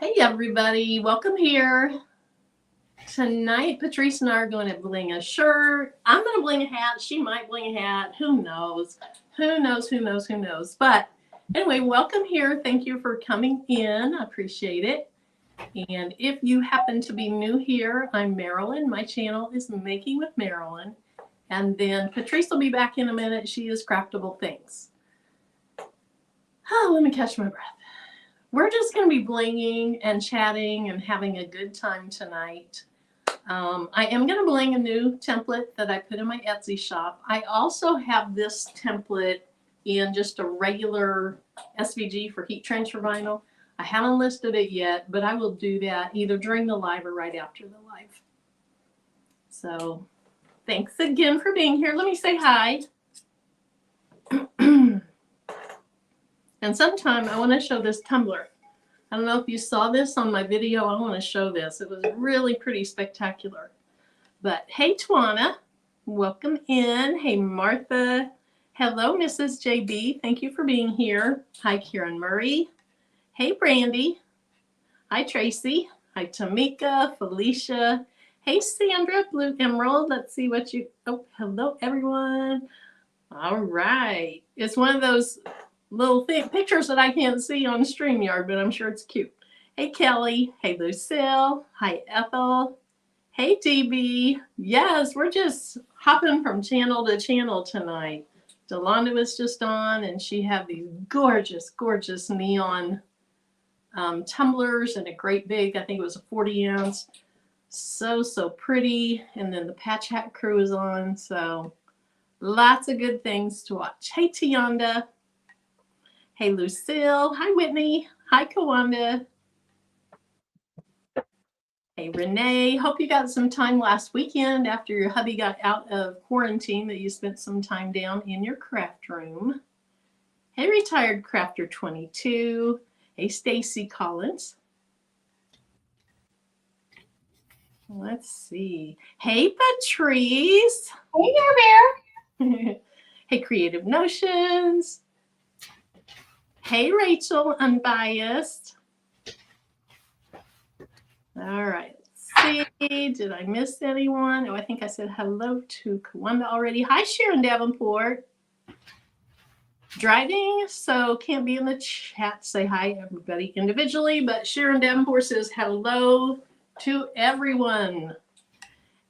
Hey everybody, welcome here. Tonight, Patrice and I are going to bling a shirt. I'm going to bling a hat. She might bling a hat. Who knows? Who knows? Who knows? Who knows? But anyway, welcome here. Thank you for coming in. I appreciate it. And if you happen to be new here, I'm Marilyn. My channel is Making with Marilyn. And then Patrice will be back in a minute. She is Craftable Things. Oh, let me catch my breath. We're just going to be blinging and chatting and having a good time tonight. I am going to bling a new template that I put in my Etsy shop. I also have this template in just a regular SVG for heat transfer vinyl. I haven't listed it yet, but I will do that either during the live or right after the live. So thanks again for being here. Let me say hi. And sometime I want to show this tumbler. I don't know if you saw this on my video. I want to show this. It was really pretty spectacular. But hey, Twana, welcome in. Hey, Martha. Hello, Mrs. JB. Thank you for being here. Hi, Karen Murray. Hey, Brandy. Hi, Tracy. Hi, Tamika, Felicia. Hey, Sandra, Blue Emerald. Let's see what you... Oh, hello, everyone. All right. It's one of those little pictures that I can't see on StreamYard, but I'm sure it's cute. Hey, Kelly. Hey, Lucille. Hi, Ethel. Hey, DB. Yes, we're just hopping from channel to channel tonight. Delonda was just on, and she had these gorgeous, gorgeous neon tumblers and a great big, I think it was a 40 ounce. So pretty. And then the Patch Hat crew is on, so lots of good things to watch. Hey, Tianda. Hey, Lucille. Hi, Whitney. Hi, Kawanda. Hey, Renee. Hope you got some time last weekend after your hubby got out of quarantine that you spent some time down in your craft room. Hey, Retired Crafter 22. Hey, Stacy Collins. Let's see. Hey, Patrice. Hey there. Hey, Creative Notions. Hey, Rachel, Unbiased. All right, let's see. Did I miss anyone? Oh, I think I said hello to Kawanda already. Hi, Sharon Davenport. Driving, so can't be in the chat. Say hi, everybody, individually. But Sharon Davenport says hello to everyone.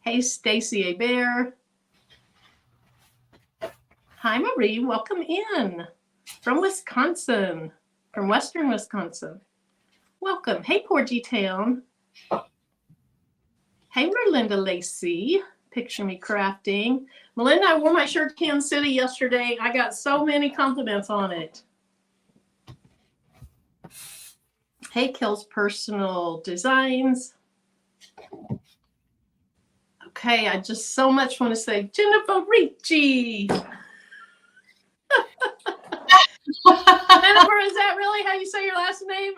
Hey, Stacy A. Bear. Hi, Marie. Welcome in. From Wisconsin, from Western Wisconsin. Welcome. Hey, Porgy Town. Hey, Merlinda Lacey. Picture me crafting. Melinda, I wore my shirt to Kansas City yesterday. I got so many compliments on it. Hey, Kel's Personal Designs. Okay, I just so much want to say Jennifer Ricci. Jennifer, is that really how you say your last name?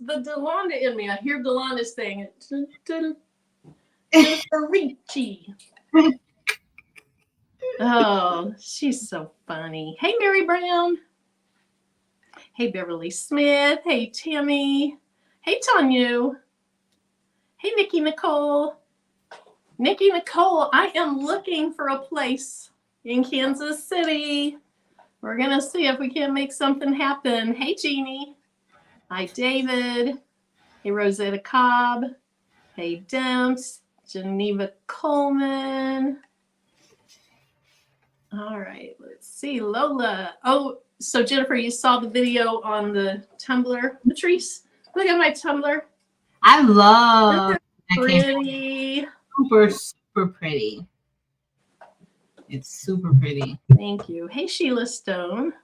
The Delonda in me. I hear Delonda's thing. Jennifer Ricci. Oh, she's so funny. Hey, Mary Brown. Hey, Beverly Smith. Hey, Tammy. Hey, Tanya. Hey, Nikki Nicole. Nikki Nicole, I am looking for a place in Kansas City. We're going to see if we can make something happen. Hey, Jeannie. Hi, David. Hey, Rosetta Cobb. Hey, Demps. Geneva Coleman. All right, let's see. Lola. Oh, so Jennifer, you saw the video on the Tumblr. Patrice, look at my Tumblr. I love pretty. Super pretty. It's super pretty. Thank you. Hey, Sheila Stone.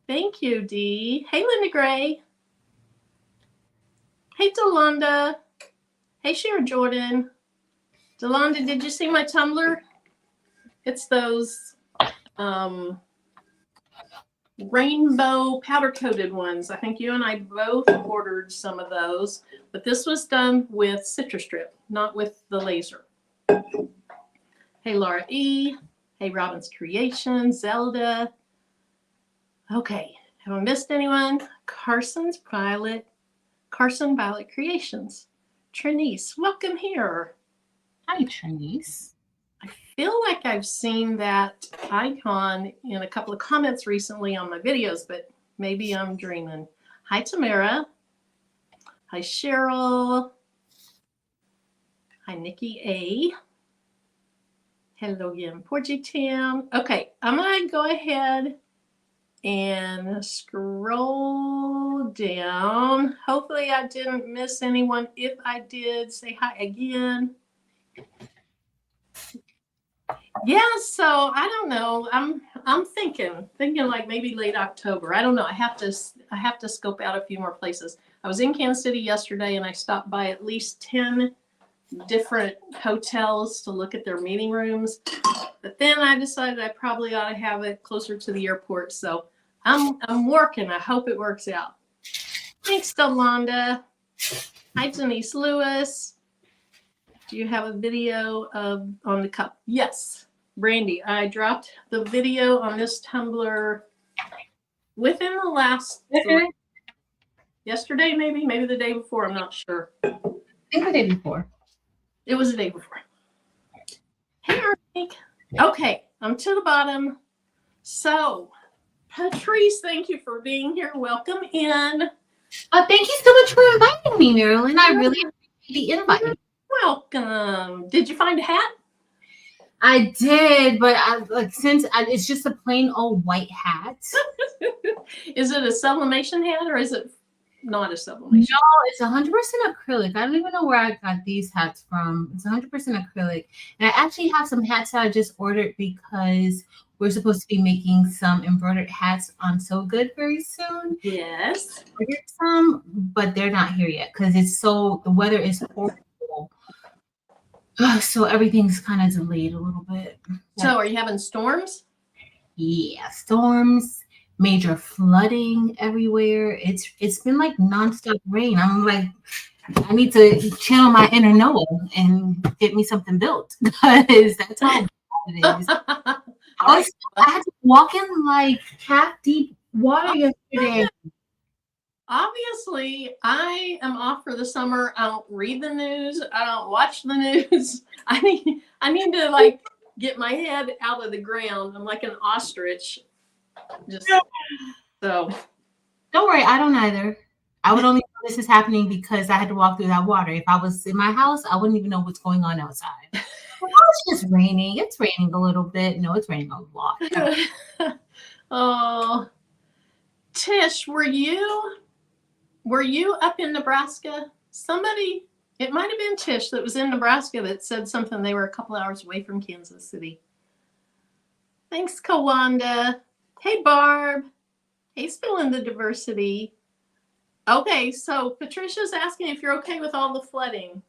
Thank you, Dee. Hey, Linda Gray. Hey, Delonda. Hey, Sharon Jordan. Delonda, did you see my Tumblr? It's those rainbow powder-coated ones. I think you and I both ordered some of those, but this was done with Citrus Strip, not with the laser. Hey, Laura E. Hey, Robin's Creation, Zelda. Okay, have I missed anyone? Carson's Violet. Carson Violet Creations. Trinice, welcome here. Hi, Trinice. I feel like I've seen that icon in a couple of comments recently on my videos, but maybe I'm dreaming. Hi, Tamara. Hi, Cheryl. Hi, Nikki A. Hello again, Porgy Tam. Okay, I'm going to go ahead and scroll down. Hopefully I didn't miss anyone. If I did, say hi again. Yeah, so I don't know. I'm thinking like maybe late October. I don't know. I have to scope out a few more places. I was in Kansas City yesterday and I stopped by at least 10 different hotels to look at their meeting rooms. But then I decided I probably ought to have it closer to the airport. So I'm working. I hope it works out. Thanks, Delonda. Hi, Denise Lewis. Do you have a video on the cup? Yes, Brandy. I dropped the video on this tumbler within the last yesterday, maybe the day before. I'm not sure. I think the day before. It was the day before. Hey, Arnick. Okay, I'm to the bottom. So, Patrice, thank you for being here. Welcome in. Thank you so much for inviting me, Marilyn. I really appreciate the invite. Welcome. Did you find a hat? I did, but it's just a plain old white hat. Is it a sublimation hat or is it not a sublimation? No, it's 100% acrylic. I don't even know where I got these hats from. It's 100% acrylic. And I actually have some hats that I just ordered because we're supposed to be making some embroidered hats on So Good very soon. Yes. I ordered some, but they're not here yet because the weather is horrible. So everything's kind of delayed a little bit. So are you having storms? Yeah, storms, major flooding everywhere. It's been like nonstop rain. I'm like, I need to channel my inner Noah and get me something built because that's how bad it is. I had to walk in like calf deep water yesterday. Obviously, I am off for the summer. I don't read the news. I don't watch the news. I need to like get my head out of the ground. I'm like an ostrich. So don't worry, I don't either. I would only know this is happening because I had to walk through that water. If I was in my house, I wouldn't even know what's going on outside. It's just raining. It's raining a little bit. No, it's raining a lot. Oh, Tish, were you up in Nebraska? Somebody, it might have been Tish that was in Nebraska that said something. They were a couple hours away from Kansas City. Thanks, Kawanda. Hey, Barb. Hey, still in the diversity. Okay, so Patricia's asking if you're okay with all the flooding.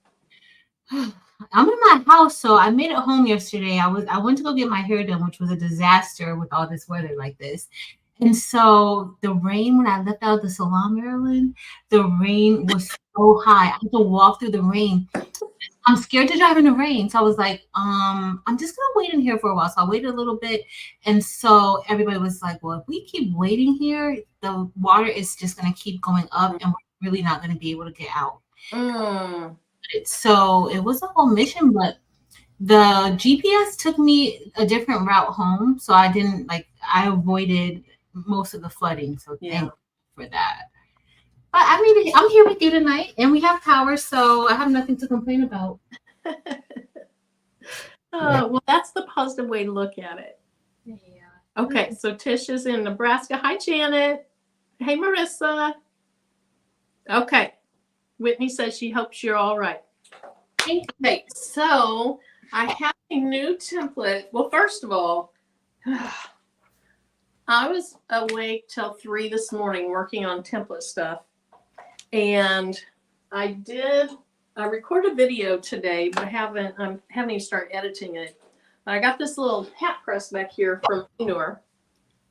I'm in my house, so I made it home yesterday. I went to go get my hair done, which was a disaster with all this weather like this. And so the rain, when I left out of the salon, Maryland, the rain was so high. I had to walk through the rain. I'm scared to drive in the rain. So I was like, I'm just going to wait in here for a while. So I waited a little bit. And so everybody was like, well, if we keep waiting here, the water is just going to keep going up and we're really not going to be able to get out. So it was a whole mission, but the GPS took me a different route home. So I avoided most of the flooding. So thank you for that. But I mean, I'm here with you tonight and we have power, so I have nothing to complain about. Well, that's the positive way to look at it. Yeah. Okay, so Tish is in Nebraska. Hi, Janet. Hey, Marissa. Okay. Whitney says she hopes you're all right. Okay, so I have a new template. Well, first of all, I was awake till 3 this morning working on template stuff. And I recorded a video today, but I haven't even started editing it. I got this little hat press back here from Enor,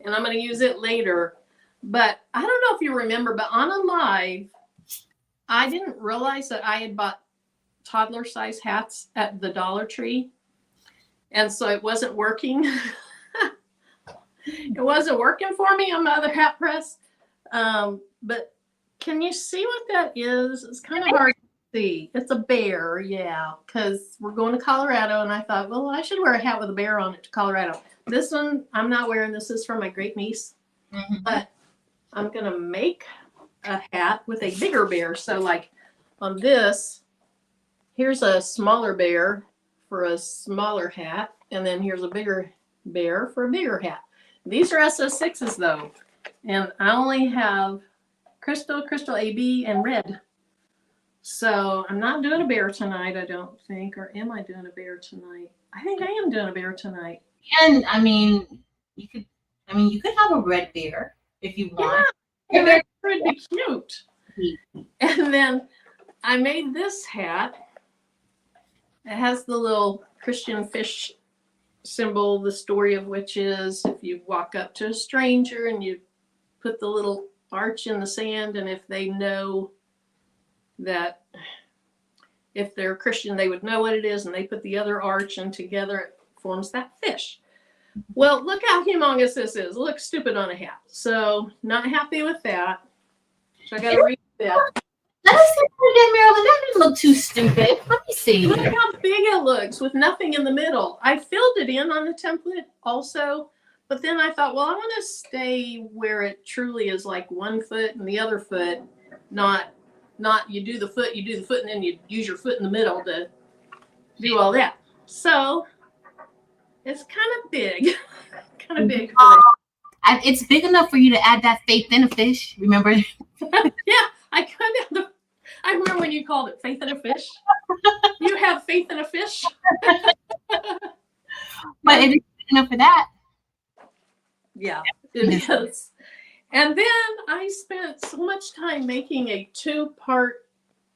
and I'm going to use it later. But I don't know if you remember, but on a live, I didn't realize that I had bought toddler size hats at the Dollar Tree. And so it wasn't working. It wasn't working for me on my other hat press. But Can you see what that is? It's kind of hard to see. It's a bear, yeah, because we're going to Colorado, and I thought, well, I should wear a hat with a bear on it to Colorado. This one, I'm not wearing. This is for my great niece, but I'm going to make a hat with a bigger bear. So like on this, here's a smaller bear for a smaller hat, and then here's a bigger bear for a bigger hat. These are SS6s though, and I only have crystal AB, and red. So I'm not doing a bear tonight, I don't think. Or am I doing a bear tonight? I think I am doing a bear tonight. And I mean, you could have a red bear if you want. Yeah, that would be cute. And then I made this hat. It has the little Christian fish symbol, the story of which is if you walk up to a stranger and you put the little arch in the sand, and if they know that, if they're Christian, they would know what it is, and they put the other arch, and together it forms that fish. Well, look how humongous this is. It looks stupid on a hat. So not happy with that. So I got to read that. Let us see again, Marilyn. That didn't look too stupid. Let me see. Look how big it looks with nothing in the middle. I filled it in on the template also, but then I thought, well, I want to stay where it truly is like 1 foot and the other foot, not you do the foot, and then you use your foot in the middle to do all that. So it's kind of big, It's big enough for you to add that faith in a fish. Remember? Yeah, I could have. I remember when you called it faith in a fish. You have faith in a fish. But it is big enough for that. Yeah, it is. And then I spent so much time making a 2-part.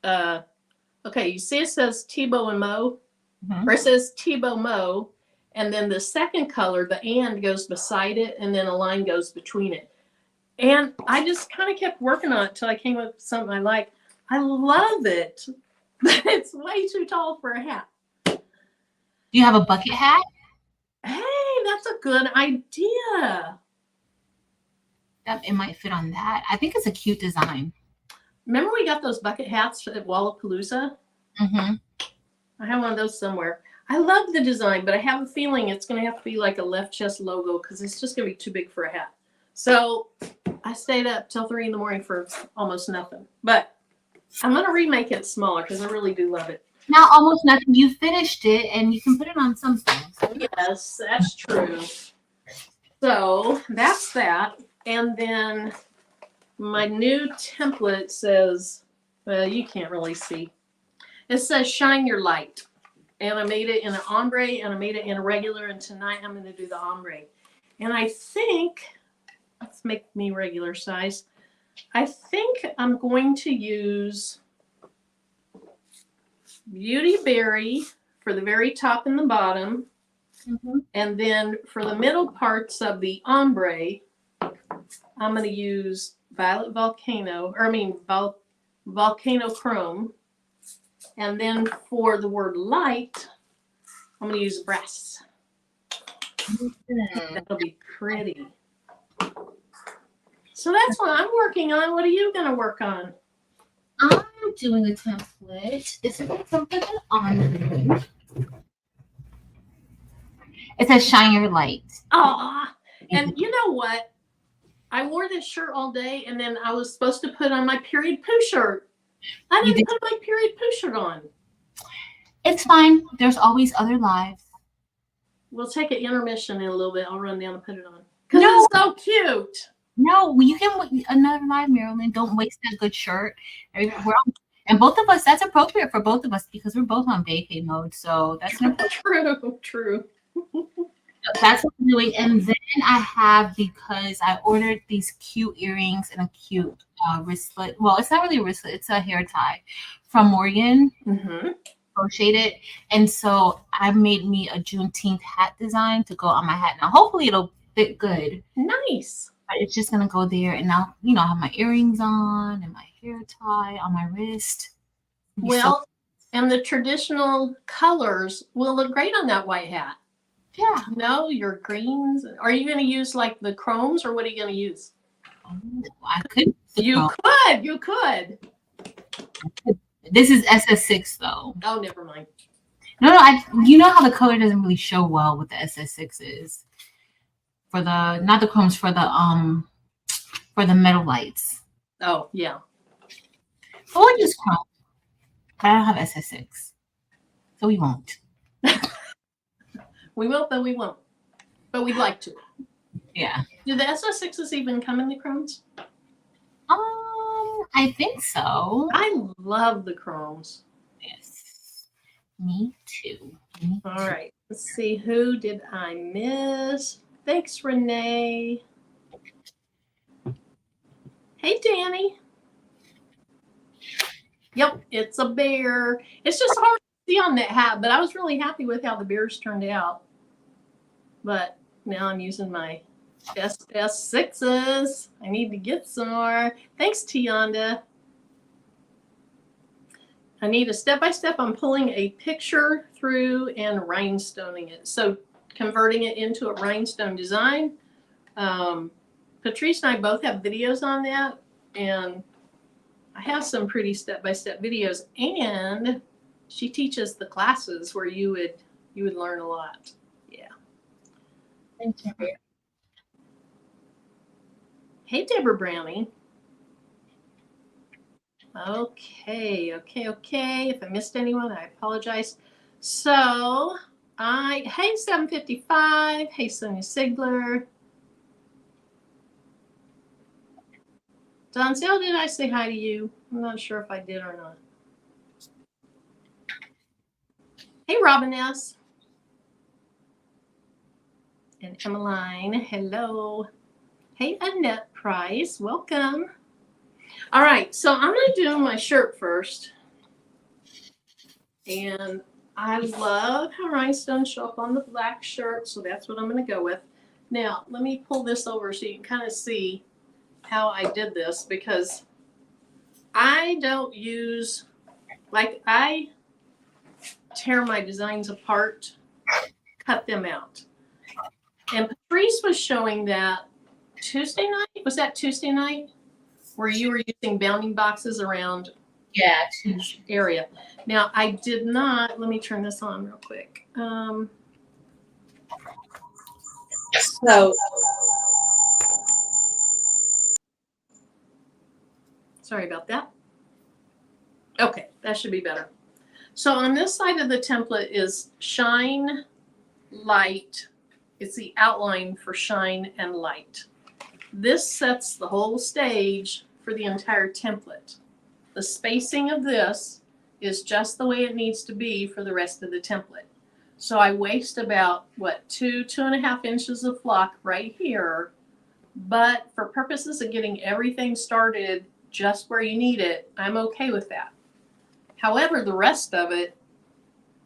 Okay, you see it says Tebow and Mo, or it says Tebow Mo, and then the second color, the and goes beside it, and then a line goes between it. And I just kind of kept working on it till I came up with something I like. I love it, but it's way too tall for a hat. Do you have a bucket hat? Hey, that's a good idea. It might fit on that. I think it's a cute design. Remember we got those bucket hats at Wallapalooza? I have one of those somewhere. I love the design, but I have a feeling it's going to have to be like a left chest logo because it's just going to be too big for a hat. So I stayed up till 3 in the morning for almost nothing. But I'm going to remake it smaller because I really do love it. Now, almost nothing. You finished it, and you can put it on something. Yes, that's true. So that's that. And then my new template says, well, you can't really see. It says shine your light. And I made it in an ombre, and I made it in a regular, and tonight I'm going to do the ombre. And I think, let's make me regular size. I think I'm going to use Beauty Berry for the very top and the bottom. And then for the middle parts of the ombre, I'm going to use Volcano Chrome. And then for the word light, I'm going to use brass. That'll be pretty. So that's what I'm working on. What are you going to work on? I'm doing a template. This is a template on. It says shine your light. Aw. And you know what? I wore this shirt all day, and then I was supposed to put on my period poo shirt. I didn't put my period poo shirt on. It's fine. There's always other lives. We'll take an intermission in a little bit. I'll run down and put it on. Because it's so cute. No, you can another live, Marilyn. Don't waste that good shirt. And both of us, that's appropriate for both of us because we're both on vacay mode. So that's true. That's what I'm doing. And then I have, because I ordered these cute earrings and a cute wristlet. Well, it's not really a wristlet. It's a hair tie from Morgan. Crocheted. And so I made me a Juneteenth hat design to go on my hat. Now, hopefully it'll fit good. Nice. But it's just going to go there. And now, I have my earrings on and my hair tie on my wrist. Well, and the traditional colors will look great on that white hat. Yeah. No, your greens. Are you going to use like the chromes, or what are you going to use? Oh, I could use You could. You could. This is SS6 though. Oh, never mind. No, you know how the color doesn't really show well with the SS6 is. For the, not the chromes, for the metal lights. Oh, yeah. But we'll use chrome. But I don't have SS6. So we won't. We will, but we won't. But we'd like to. Yeah. Do the SS6s even come in the chromes? I think so. I love the chromes. Yes. Me too. All right. Let's see. Who did I miss? Thanks, Renee. Hey, Danny. Yep, it's a bear. It's just hard to see on that hat, but I was really happy with how the bears turned out. But now I'm using my SS6s. I need to get some more. Thanks, Tianda. I need a step-by-step. I'm pulling a picture through and rhinestoning it. So converting it into a rhinestone design. Patrice and I both have videos on that. And I have some pretty step-by-step videos. And she teaches the classes where you would learn a lot. Yeah. Thank you. Hey, Deborah Brownie. Okay. If I missed anyone, I apologize. So, hey, 755. Hey, Sonia Sigler. Donzel, did I say hi to you? I'm not sure if I did or not. Hey, Robin S. And Emmeline, hello. Hey, Annette Price, welcome. All right, so I'm going to do my shirt first. And I love how rhinestones show up on the black shirt, so that's what I'm going to go with. Now, let me pull this over so you can kind of see how I did this, because I don't use, like, I tear my designs apart, cut them out. And Patrice was showing that Tuesday night. Was that Tuesday night? Where you were using bounding boxes around each area. Now, I did not, let me turn this on real quick. Sorry about that. Okay, that should be better. So on this side of the template is shine, light. It's the outline for shine and light. This sets the whole stage for the entire template. The spacing of this is just the way it needs to be for the rest of the template. So I waste about, 2.5 inches of flock right here. But for purposes of getting everything started just where you need it, I'm okay with that. However, the rest of it,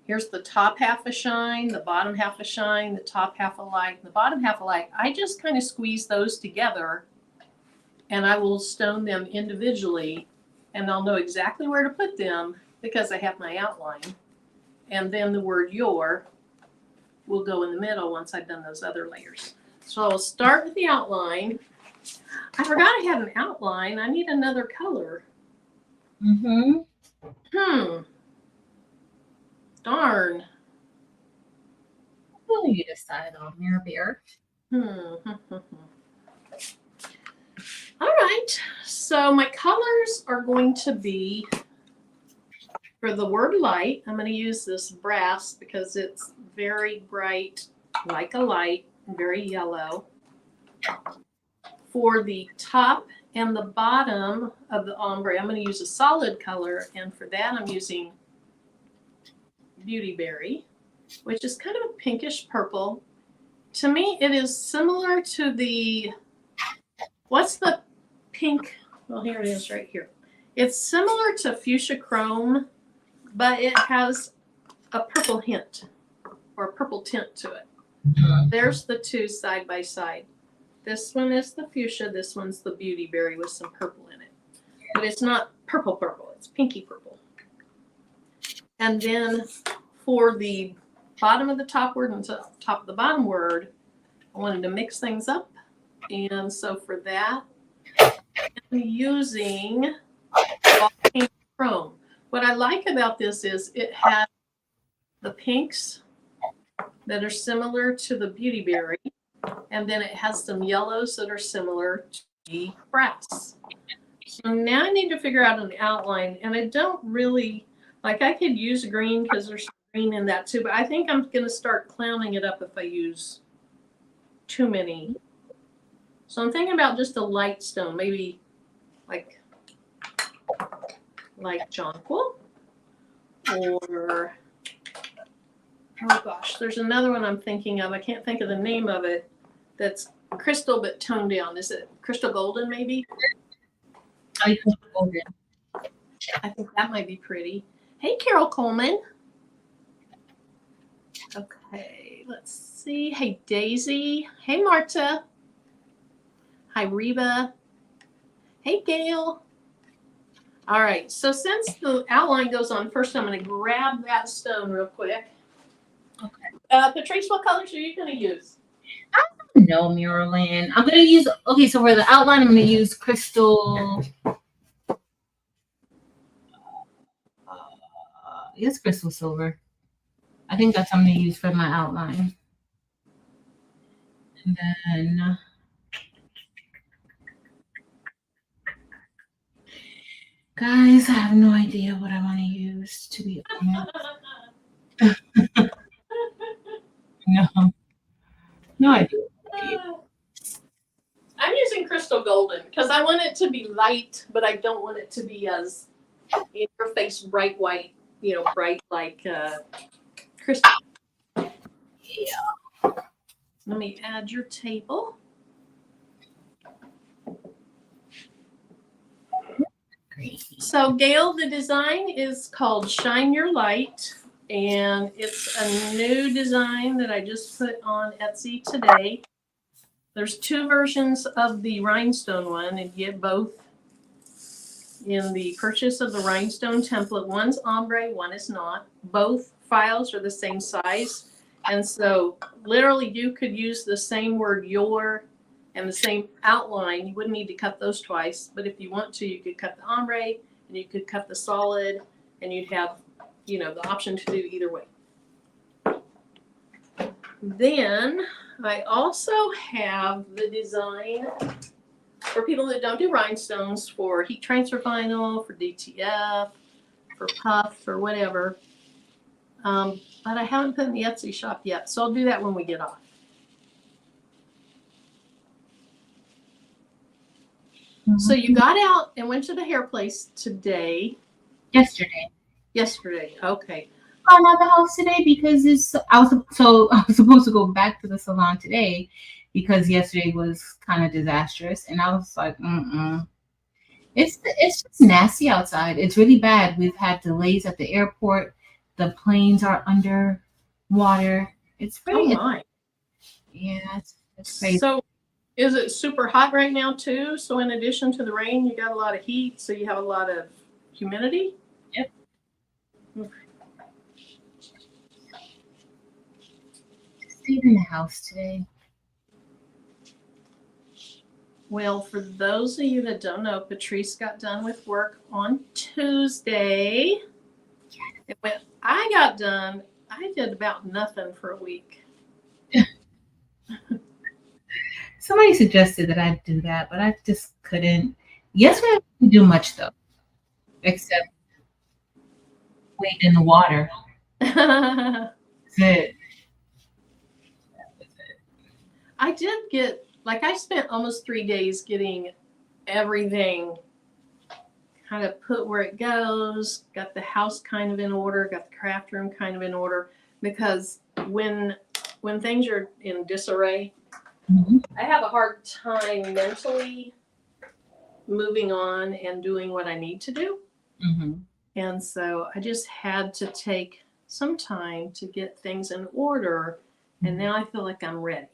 here's the top half of shine, the bottom half of shine, the top half of light, and the bottom half of light. I just kind of squeeze those together, and I will stone them individually, and I'll know exactly where to put them because I have my outline. And then the word your will go in the middle once I've done those other layers. So I'll start with the outline. I forgot I had an outline. I need another color. Darn. What will you decide on, Mirror Bear? All right. So my colors are going to be, for the word light, I'm going to use this brass because it's very bright, like a light, very yellow. For the top and the bottom of the ombre, I'm going to use a solid color, and for that I'm using Beauty Berry, which is kind of a pinkish purple. To me, it is similar to the, what's the pink? Well, here it is right here. It's similar to Fuchsia Chrome, but it has a purple hint or a purple tint to it. There's the two side by side. This one is the fuchsia. This one's the Beauty Berry with some purple in it. But it's not purple purple. It's pinky purple. And then for the bottom of the top word and top of the bottom word, I wanted to mix things up. And so for that, using all pink chrome. What I like about this is it has the pinks that are similar to the Beauty Berry, and then it has some yellows that are similar to the brass. So now I need to figure out an outline, and I don't really, like I could use green because there's green in that too, but I think I'm going to start clowning it up if I use too many. So I'm thinking about just a light stone, maybe like jonquil, or oh gosh, there's another one I'm thinking of. I can't think of the name of it. That's crystal but toned down. Is it crystal golden maybe? I think golden. I think that might be pretty. Hey, Carol Coleman. Okay, let's see. Hey, Daisy. Hey, Marta. Hi, Reba. Hey, Gail. All right, so since the outline goes on first, I'm going to grab that stone real quick. Okay. Patrice, what colors are you going to use? No, Muralyn. I'm going to use, okay, so for the outline, I'm going to use crystal. It's crystal silver. I think that's what I'm going to use for my outline. And then guys, I have no idea what I want to use, to be honest. No idea. I'm using crystal golden because I want it to be light, but I don't want it to be as in your face bright white, bright like crystal. Yeah. Let me add your table. Great. So Gail, the design is called Shine Your Light, and it's a new design that I just put on Etsy today. There's two versions of the rhinestone one, and you get both in the purchase of the rhinestone template. One's ombre, one is not. Both files are the same size, and so literally you could use the same word your and the same outline. You wouldn't need to cut those twice, but if you want to, you could cut the ombre and you could cut the solid, and you'd have the option to do either way. Then I also have the design for people that don't do rhinestones, for heat transfer vinyl, for DTF, for puff, for whatever. But I haven't put in the Etsy shop yet, so I'll do that when we get off. Mm-hmm. So you got out and went to the hair place today. Yesterday. Okay. I'm at the house today because I was supposed to go back to the salon today because yesterday was kind of disastrous, and I was like, It's just nasty outside. It's really bad. We've had delays at the airport. The planes are under water. It's pretty. Oh my. Yeah, it's crazy. So, is it super hot right now too? So, in addition to the rain, you got a lot of heat. So you have a lot of humidity. Yep. Stayed in the house today. Well, for those of you that don't know, Patrice got done with work on Tuesday. And when I got done, I did about nothing for a week. Somebody suggested that I do that, but I just couldn't. Yesterday, I didn't do much though, except wade in the water. That's it. I did get, I spent almost 3 days getting everything kind of put where it goes, got the house kind of in order, got the craft room kind of in order, because when things are in disarray, I have a hard time mentally moving on and doing what I need to do. And so I just had to take some time to get things in order, and now I feel like I'm ready.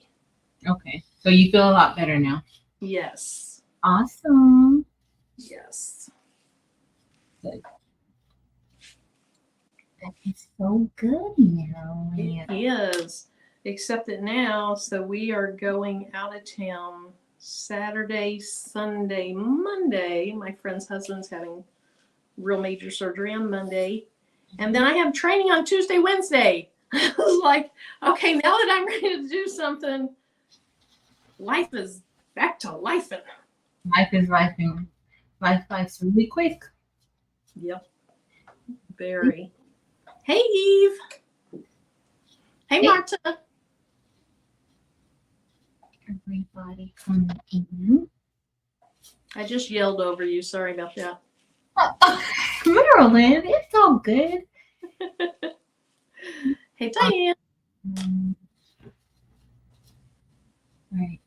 Okay, so you feel a lot better now? Yes. Awesome. Yes. Good. That is so good, Mary. It is. Except that now, so we are going out of town Saturday, Sunday, Monday. My friend's husband's having real major surgery on Monday. And then I have training on Tuesday, Wednesday. I was like, okay, now that I'm ready to do something, life is back to life. Life is life. Life's really quick. Yep. Very. Hey, Eve. Hey, Marta. Everybody come in. I just yelled over you. Sorry about that. Marilyn, it's all good. Hey, Diane. Right.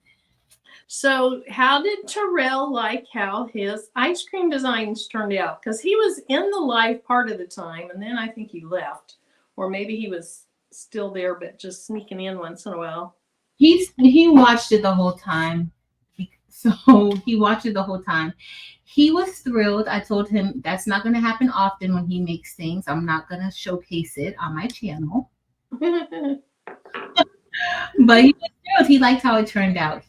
So, how did Terrell like how his ice cream designs turned out? Because he was in the live part of the time, and then I think he left. Or maybe he was still there, but just sneaking in once in a while. He watched it the whole time. So he watched it the whole time. He was thrilled. I told him that's not going to happen often when he makes things. I'm not going to showcase it on my channel. But he was thrilled. He liked how it turned out.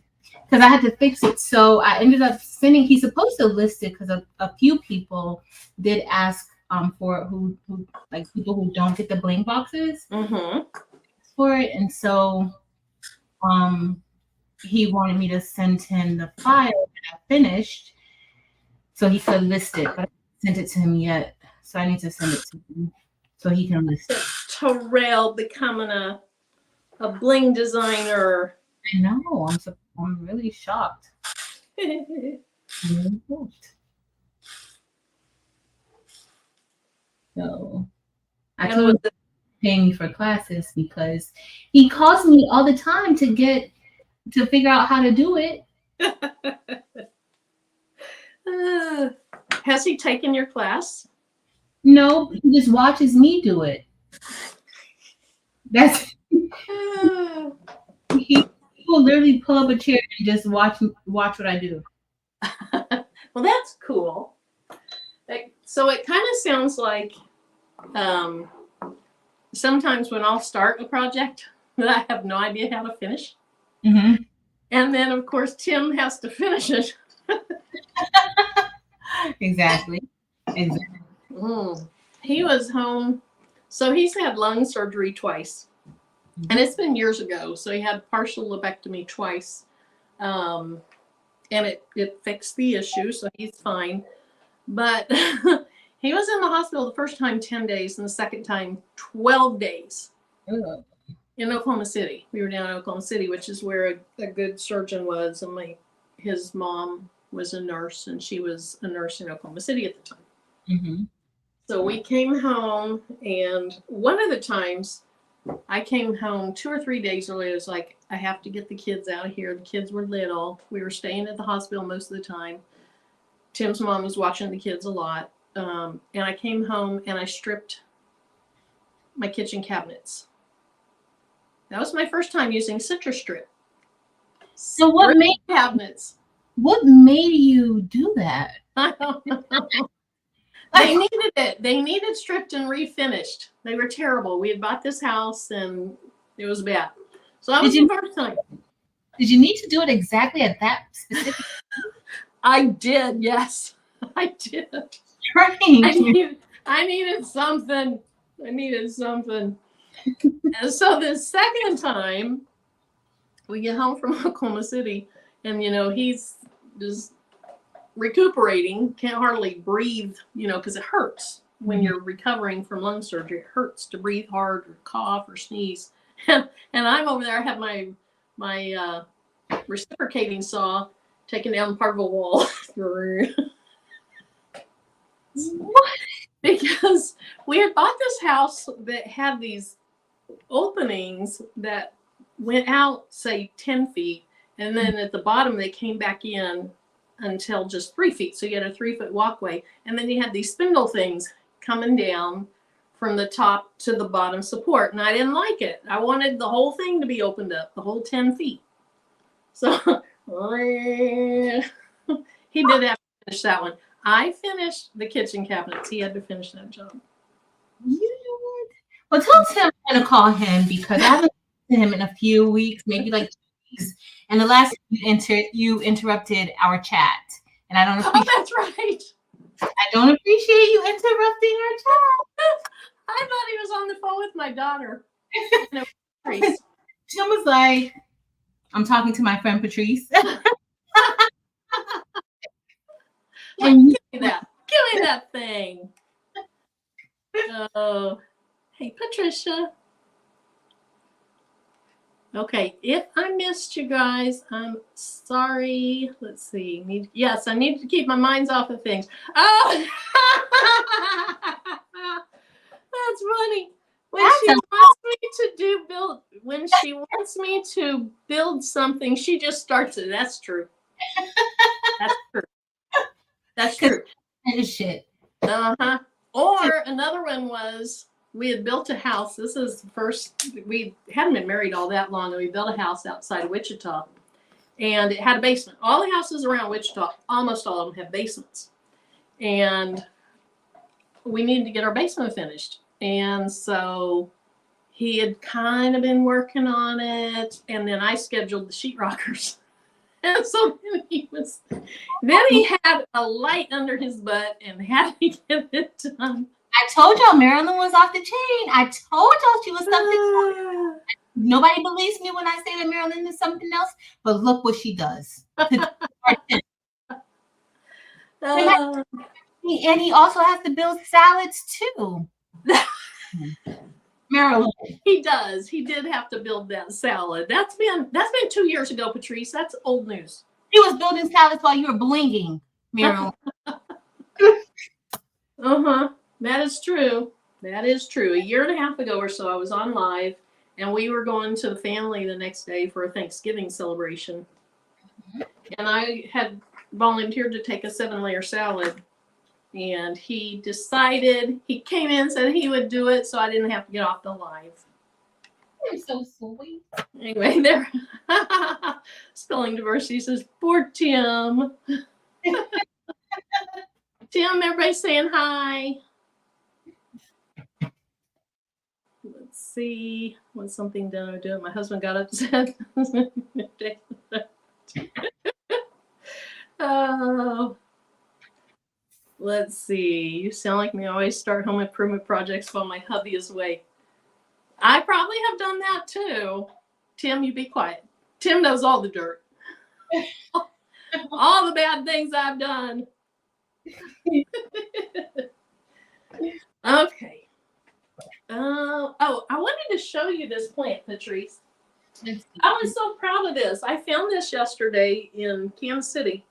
Because I had to fix it. So I ended up sending, he's supposed to list it because a few people did ask for who like people who don't get the Bling boxes for it. And so he wanted me to send him the file that I finished so he could list it, but I haven't sent it to him yet. So I need to send it to him so he can list it. Terrell becoming a Bling designer. I know. I'm really shocked. So I told him to pay me for classes because he calls me all the time to figure out how to do it. Has he taken your class? No, he just watches me do it. That's he will literally pull up a chair and just watch what I do. Well, that's cool. So it kind of sounds like sometimes when I'll start a project that I have no idea how to finish. And then, of course, Tim has to finish it. Exactly. He was home. So he's had lung surgery twice. And it's been years ago. So he had partial lobectomy twice. And it fixed the issue. So he's fine. But he was in the hospital the first time 10 days and the second time 12 days. In Oklahoma City. We were down in Oklahoma City, which is where a good surgeon was. And his mom was a nurse, and she was a nurse in Oklahoma City at the time. So we came home, and one of the times I came home 2 or 3 days early. I was like, I have to get the kids out of here. The kids were little. We were staying at the hospital most of the time. Tim's mom was watching the kids a lot. And I came home, and I stripped my kitchen cabinets. That was my first time using citrus strip. So what made you do that? I don't know. They needed it. They needed stripped and refinished. They were terrible. We had bought this house and it was bad. So that was the first time. Did you need to do it exactly at that specific time? I did, yes. I did. Strange. I needed something. And so the second time we get home from Oklahoma City, and he's just recuperating, can't hardly breathe, because it hurts when you're recovering from lung surgery. It hurts to breathe hard or cough or sneeze. And I'm over there. I have my reciprocating saw taking down part of a wall. What? Because we had bought this house that had these openings that went out, say, 10 feet. And then at the bottom, they came back in until just 3 feet. So you had a 3-foot walkway. And then you had these spindle things coming down from the top to the bottom support. And I didn't like it. I wanted the whole thing to be opened up, the whole 10 feet. So he did have to finish that one. I finished the kitchen cabinets. He had to finish that job. You know what? Well, tell Tim I'm going to call him because I haven't seen him in a few weeks, maybe like 2 And the last you interrupted our chat, and I don't Oh, appreciate. that's right. I don't appreciate you interrupting our chat. I thought he was on the phone with my daughter. No, Jim was like, "I'm talking to my friend Patrice." Like, give me that. Give me that thing. Oh, hey, Patricia. Okay, if I missed you guys, I'm sorry. Let's see. Yes, I need to keep my minds off of things. Oh, that's funny. When she wants me to build something, she just starts it. That's true. That's true. That's true. That is shit. Or another one was, we had built a house. This is the first, we hadn't been married all that long, and we built a house outside of Wichita, and it had a basement. All the houses around Wichita, almost all of them have basements, and we needed to get our basement finished. And so he had kind of been working on it, and then I scheduled the sheetrockers. And so then he had a light under his butt and had to get it done. I told y'all Marilyn was off the chain. I told y'all she was something. Nobody believes me when I say that Marilyn is something else, but look what she does. And he also has to build salads too. Marilyn. He does. He did have to build that salad. That's been 2 years ago, Patrice. That's old news. He was building salads while you were blinging, Marilyn. That is true. That is true. A year and a half ago or so, I was on live, and we were going to the family the next day for a Thanksgiving celebration. And I had volunteered to take a 7-layer salad. And he decided, he came in and said he would do it, so I didn't have to get off the live. You're so sweet. Anyway, there. Spelling Diversity says, poor Tim. Tim, everybody's saying hi. Let's see. Was something done or do? My husband got upset. Oh. Let's see. You sound like me. I always start home improvement projects while my hubby is away. I probably have done that too. Tim, you be quiet. Tim knows all the dirt. All the bad things I've done. Okay. I wanted to show you this plant, Patrice. I was so proud of this. I found this yesterday in Kansas City.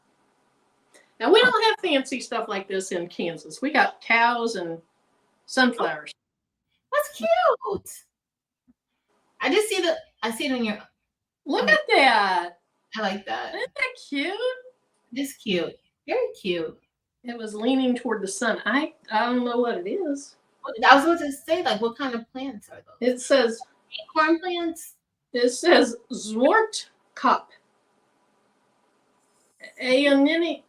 Now, we don't have fancy stuff like this in Kansas. We got cows and sunflowers. That's cute. I see it on your. Look at that. I like that. Isn't that cute? It's cute. Very cute. It was leaning toward the sun. I don't know what it is. I was going to say, like, what kind of plants are those? It says acorn plants. It says Zwartkop. Aeonium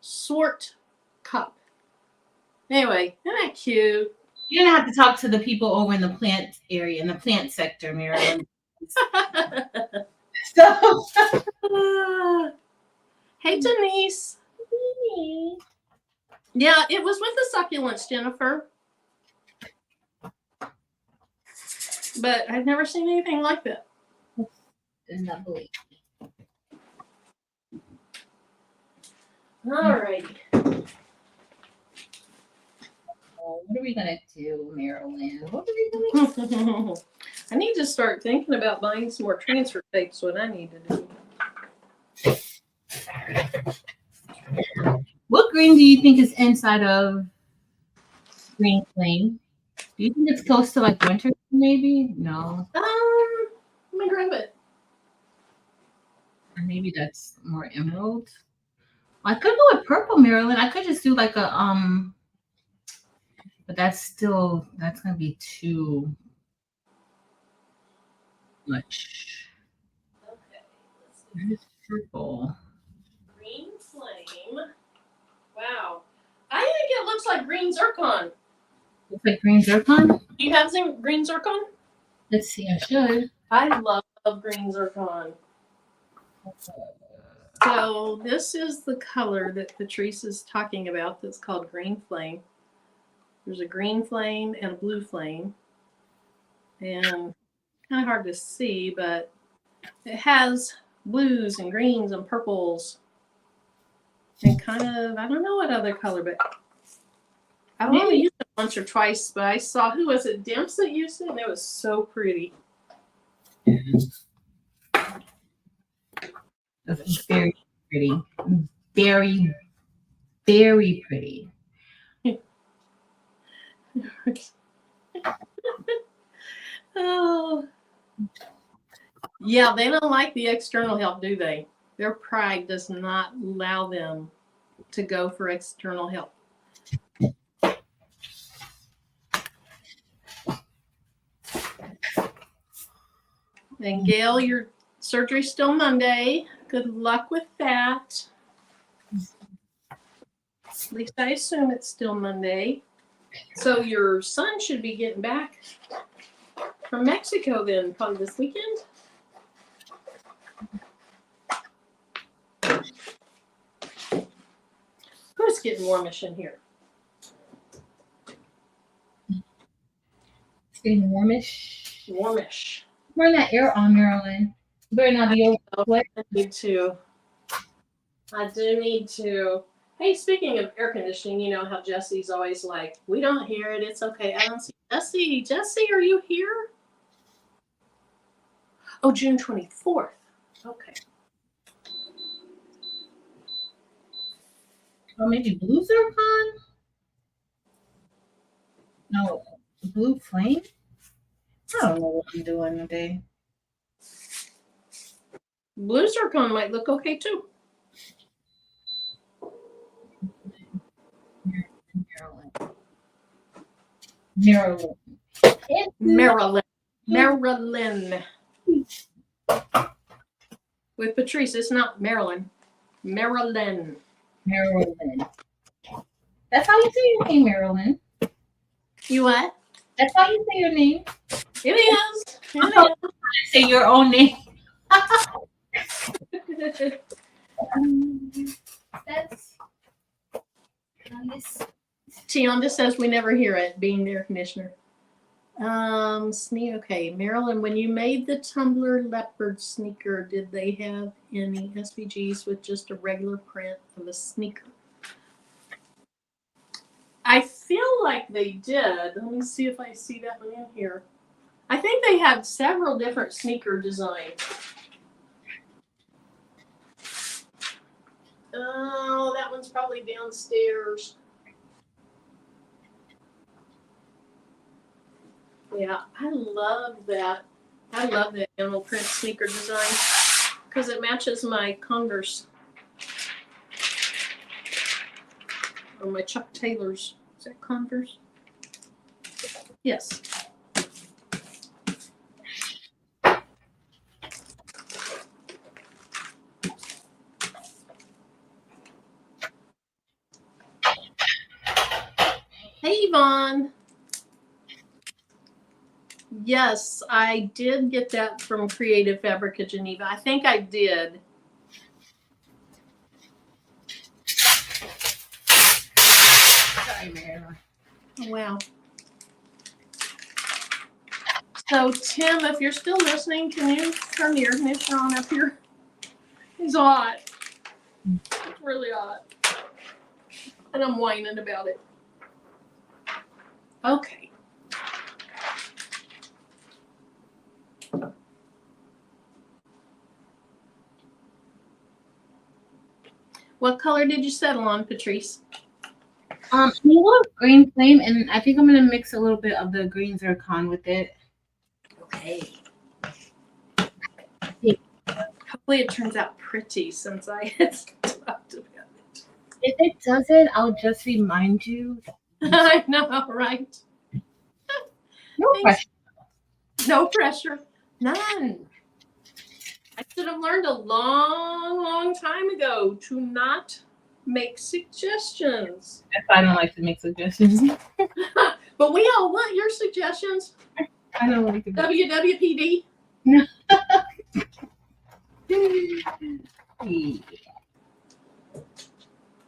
Zwartkop. Anyway, isn't that cute? You're gonna have to talk to the people over in the plant area, in the plant sector, Marilyn. Hey, Denise. Yeah, it was with the succulents, Jennifer. But I've never seen anything like that. Lovely. All righty. What are we gonna do, Marilyn? What are we gonna do? I need to start thinking about buying some more transfer tapes. What I need to do. What green do you think is inside of green flame? Do you think it's close to like winter? Maybe no. Let me grab it. Or maybe that's more emerald. I could go with purple, Marilyn. I could just do like a but that's gonna be too much. Okay, let's see. Where's purple? Green flame. Wow. I think it looks like green zircon. Looks like green zircon? Do you have some green zircon? Let's see, I should. I love green zircon. So this is the color that Patrice is talking about that's called green flame. There's a green flame and a blue flame. And kind of hard to see, but it has blues and greens and purples and kind of, I don't know what other color, but I've only used it once or twice, but I saw, who was it, Dimps that used it, and it was so pretty. That's very pretty. Very, very pretty. Oh. Yeah, they don't like the external help, do they? Their pride does not allow them to go for external help. And Gail, your surgery's still Monday. Good luck with that. At least I assume it's still Monday. So your son should be getting back from Mexico then, probably this weekend. It's getting warmish in here. It's getting warmish. Warmish. Turn that air on, Marilyn. You better not be over. I need to. I do need to. Hey, speaking of air conditioning, you know how Jesse's always like, we don't hear it. It's okay. I don't see Jesse. Jesse, are you here? Oh, June 24th. Okay. Or maybe blue zircon? No, blue flame? I don't know what I'm doing today. Blue zircon might look okay too. Maryland. With Patrice, it's not Maryland. Maryland. That's how you say your name, Marilyn. You what? That's how you say your name. It is. Say your own name. That's nice. Tionda says we never hear it, being the air conditioner. Okay, Marilyn, when you made the Tumbler leopard sneaker, did they have any SVGs with just a regular print of a sneaker? I feel like they did. Let me see if I see that one in here. I think they had several different sneaker designs. Oh, that one's probably downstairs. Yeah, I love that. I love that animal print sneaker design because it matches my Converse or my Chuck Taylors. Is that Converse? Yes. Hey, Yvonne. Yes, I did get that from Creative Fabrica Geneva. I think I did. Sorry, Marilyn. Oh, wow. So, Tim, if you're still listening, can you turn the air conditioner on up here? It's hot. It's really hot. And I'm whining about it. Okay. What color did you settle on, Patrice? A little green flame, and I think I'm gonna mix a little bit of the green zircon with it. Okay. Hopefully it turns out pretty since I had talked about it. If it doesn't, I'll just remind you. I know, right? No pressure. No pressure. None. I should have learned a long, long time ago to not make suggestions. That's why I don't like to make suggestions. But we all want your suggestions. I don't like the WWPD.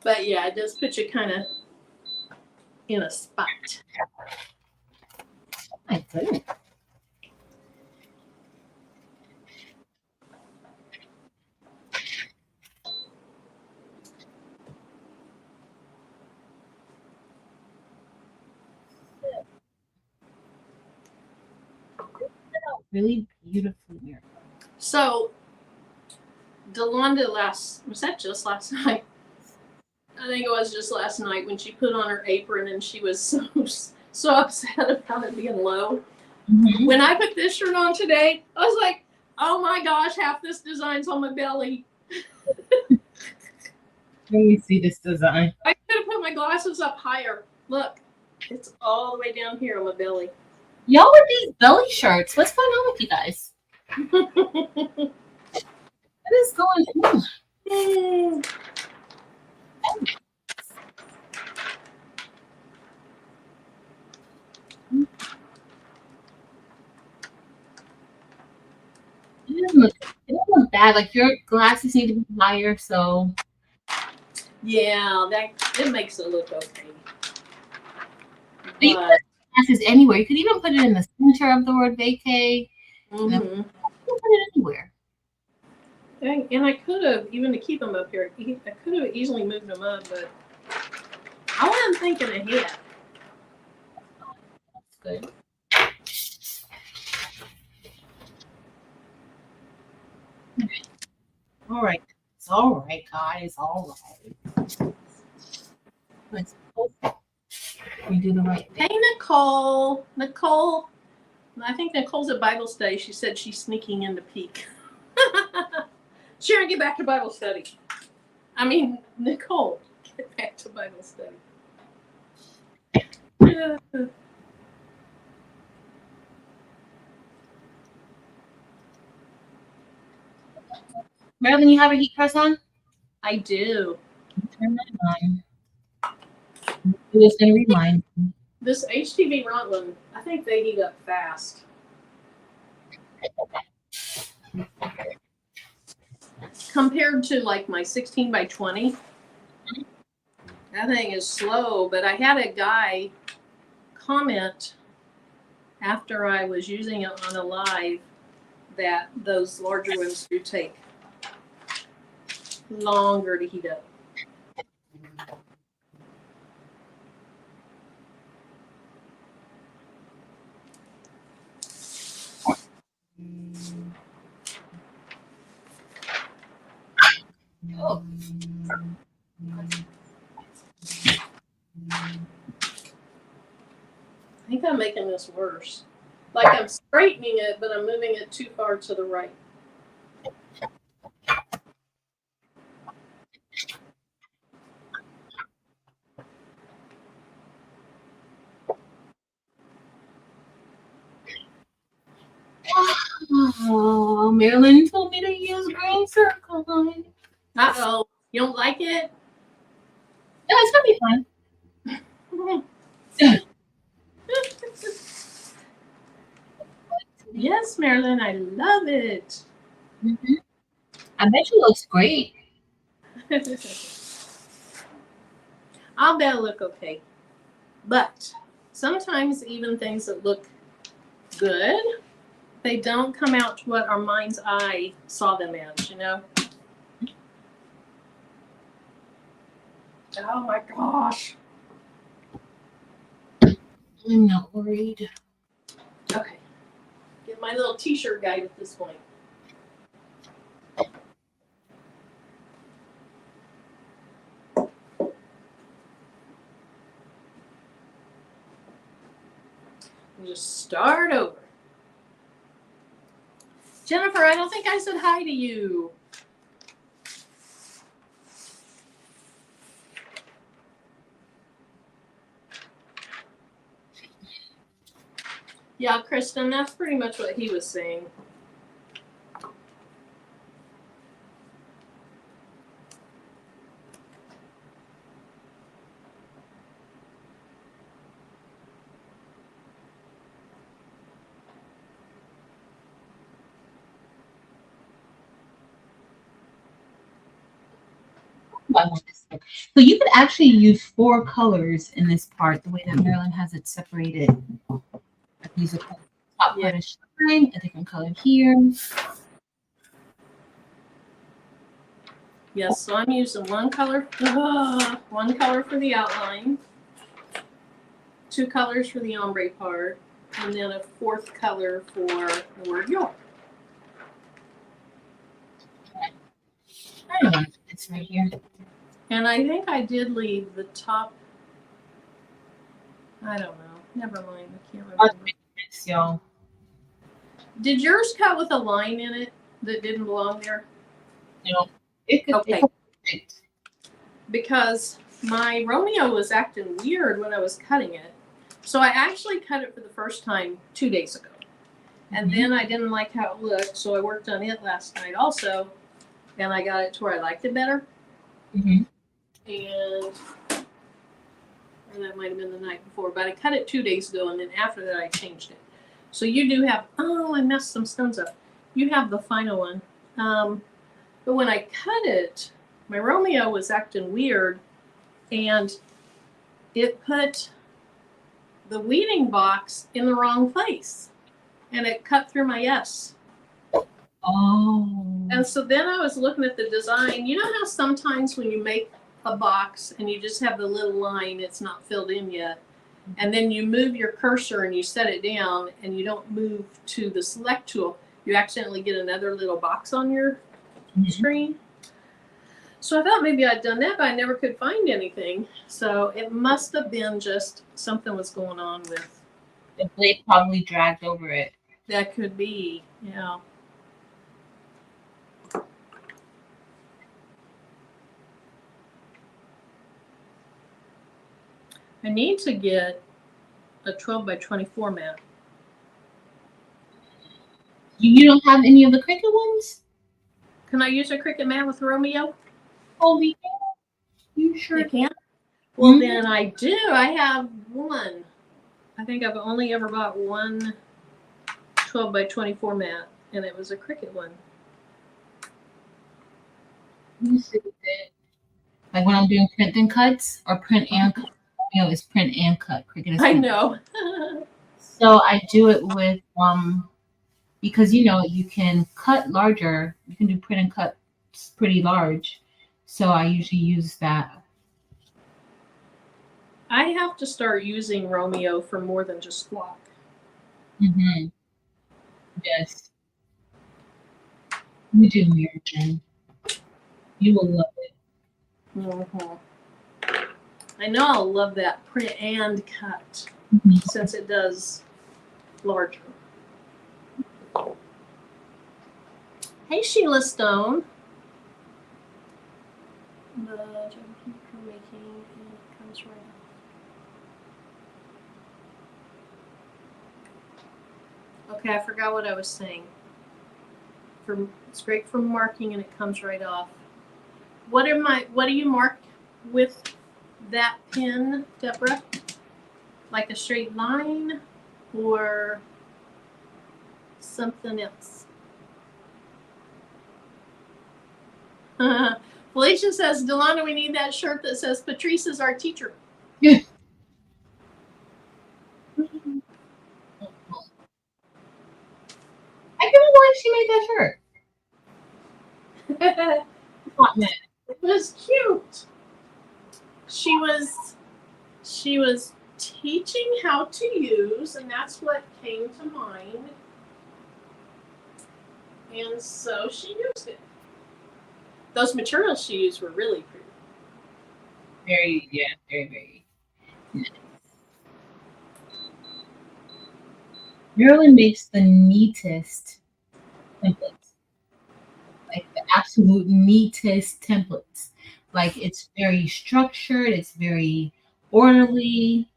But yeah, it does put you kind of in a spot. I couldn't. Really beautifully mirrored. So, Delonda was that just last night? I think it was just last night when she put on her apron and she was so upset about it being low. Mm-hmm. When I put this shirt on today, I was like, oh my gosh, half this design's on my belly. Let me see this design. I could have put my glasses up higher. Look, it's all the way down here on my belly. Y'all with these belly shirts, what's going on with you guys? What is going on? It doesn't look bad. Like your glasses need to be higher, so Yeah, it makes it look okay. you can put glasses anywhere. You could even put it in the center of the word vacay. Mm-hmm. You can put it anywhere. And I could have, even to keep them up here, I could have easily moved them up, but I wasn't thinking ahead. That's good. All right. It's all right, guys. All right. Let's we do the right thing. Hey, Nicole. I think Nicole's at Bible study. She said she's sneaking in to peek. Sharon, get back to Bible study. I mean, Nicole, get back to Bible study. Marilyn, you have a heat press on? I do. Turn that on. It's going to remind me. This HTV Rutland, I think they heat up fast. Compared to like my 16 by 20, that thing is slow. But I had a guy comment after I was using it on a live that those larger ones do take longer to heat up. Oh. I think I'm making this worse. Like I'm straightening it, but I'm moving it too far to the right. Oh, Marilyn told me to use green circle. Uh-oh. You don't like it? No, it's going to be fine. Yes, Marilyn, I love it. Mm-hmm. I bet you looks great. I'll bet it look okay. But sometimes even things that look good, they don't come out to what our mind's eye saw them as, you know? Oh my gosh. I'm not worried. Okay. Get my little t-shirt guide at this point. And just start over. Jennifer, I don't think I said hi to you. Yeah, Kristen, that's pretty much what he was saying. I want this look. So you could actually use 4 colors in this part, the way that Marilyn has it separated. Use a top part of shine, a different color here. Yes, so I'm using one color for the outline, 2 colors for the ombre part, and then a 4th color for the word yo. I don't want to put this right here. And I think I did leave the top. I don't know. Never mind. I can't remember. Y'all. Did yours cut with a line in it that didn't belong there? No. It could, okay. It because my Romeo was acting weird when I was cutting it. So I actually cut it for the first time 2 days ago. And then I didn't like how it looked, so I worked on it last night also. And I got it to where I liked it better. And or that might have been the night before, but I cut it 2 days ago, and then after that I changed it. So you do have, oh, I messed some stones up. You have the final one. But when I cut it, my Romeo was acting weird, and it put the weeding box in the wrong place, and it cut through my S. Oh. And so then I was looking at the design. You know how sometimes when you make a box and you just have the little line, it's not filled in yet, and then you move your cursor and you set it down and you don't move to the select tool, you accidentally get another little box on your screen. So I thought maybe I'd done that, but I never could find anything. So it must have been just something was going on with the blade, probably dragged over it. That could be, yeah. I need to get a 12 by 24 mat. You don't have any of the Cricut ones? Can I use a Cricut mat with Romeo? Holy cow. You sure can? Well, then I do. I have one. I think I've only ever bought one 12 by 24 mat, and it was a Cricut one. Let me see it. Like when I'm doing print and cuts or print and cut. You know, it's print and cut. Cricut is I know. So I do it with because you know you can cut larger. You can do print and cut pretty large. So I usually use that. I have to start using Romeo for more than just block. Yes. You do, Mary. You will love it. I know I'll love that print and cut since it does larger. Hey, Sheila Stone. The making it comes right off. Okay, I forgot what I was saying. It's great for marking and it comes right off. What do you mark with that pen, Deborah? Like a straight line or something else? Felicia says, Delana, we need that shirt that says Patrice is our teacher. Yeah. I don't know why she made that shirt. It was cute. She was teaching how to use, and that's what came to mind. And so she used it. Those materials she used were really pretty. Very, very nice. Marilyn makes the neatest templates. Like the absolute neatest templates. Like it's very structured, it's very orderly,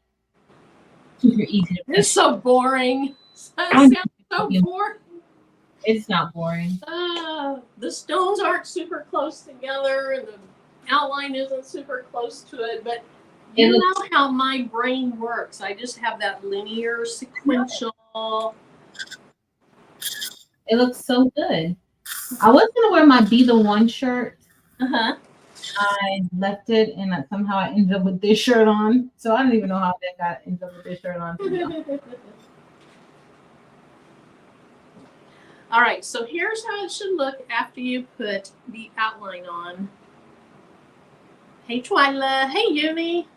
super easy to print. It's so boring. That sounds so boring. It's not boring. The stones aren't super close together, and the outline isn't super close to it, but you know how my brain works. I just have that linear, sequential. It looks so good. I was gonna wear my Be the One shirt. I left it, and somehow I ended up with this shirt on. So I don't even know how that ended up with this shirt on. All right, so here's how it should look after you put the outline on. Hey, Twyla. Hey, Uni.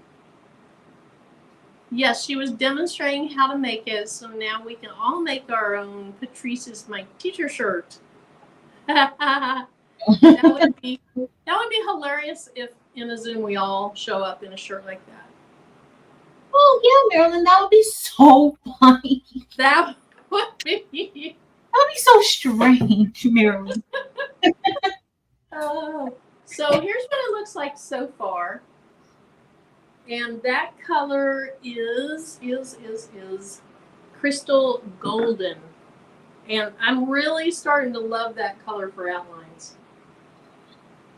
Yes, she was demonstrating how to make it, so now we can all make our own. Patrice is my teacher shirt. that would be hilarious if in a Zoom we all show up in a shirt like that. Oh yeah, Marilyn, that would be so funny. That would be so strange, Marilyn. So here's what it looks like so far. And that color is crystal golden. And I'm really starting to love that color for outlines.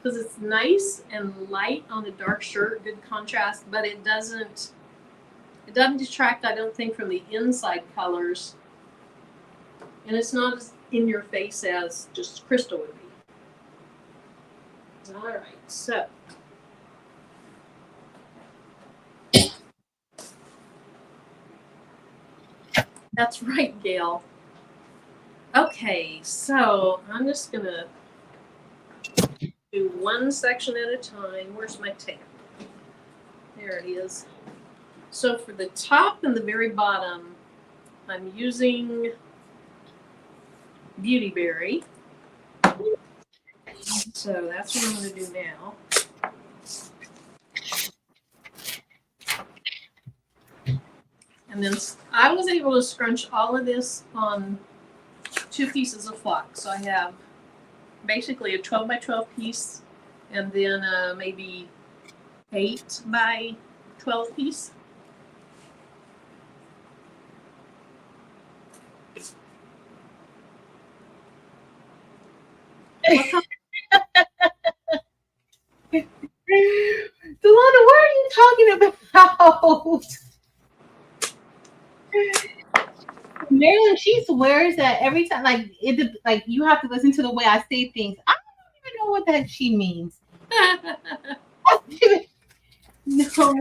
Because it's nice and light on a dark shirt, good contrast, but it doesn't detract, I don't think, from the inside colors. And it's not as in your face as just crystal would be. All right, so that's right, Gail. Okay, so I'm just gonna do one section at a time. Where's my tape? There it is. So for the top and the very bottom, I'm using Beauty Berry. So that's what I'm going to do now. And then I was able to scrunch all of this on 2 pieces of flock. So I have basically a 12 by 12 piece and then maybe 8 by 12 piece. Delana, what are you talking about? Marilyn, she swears that every time, like you have to listen to the way I say things. I don't even know what the heck she means. No.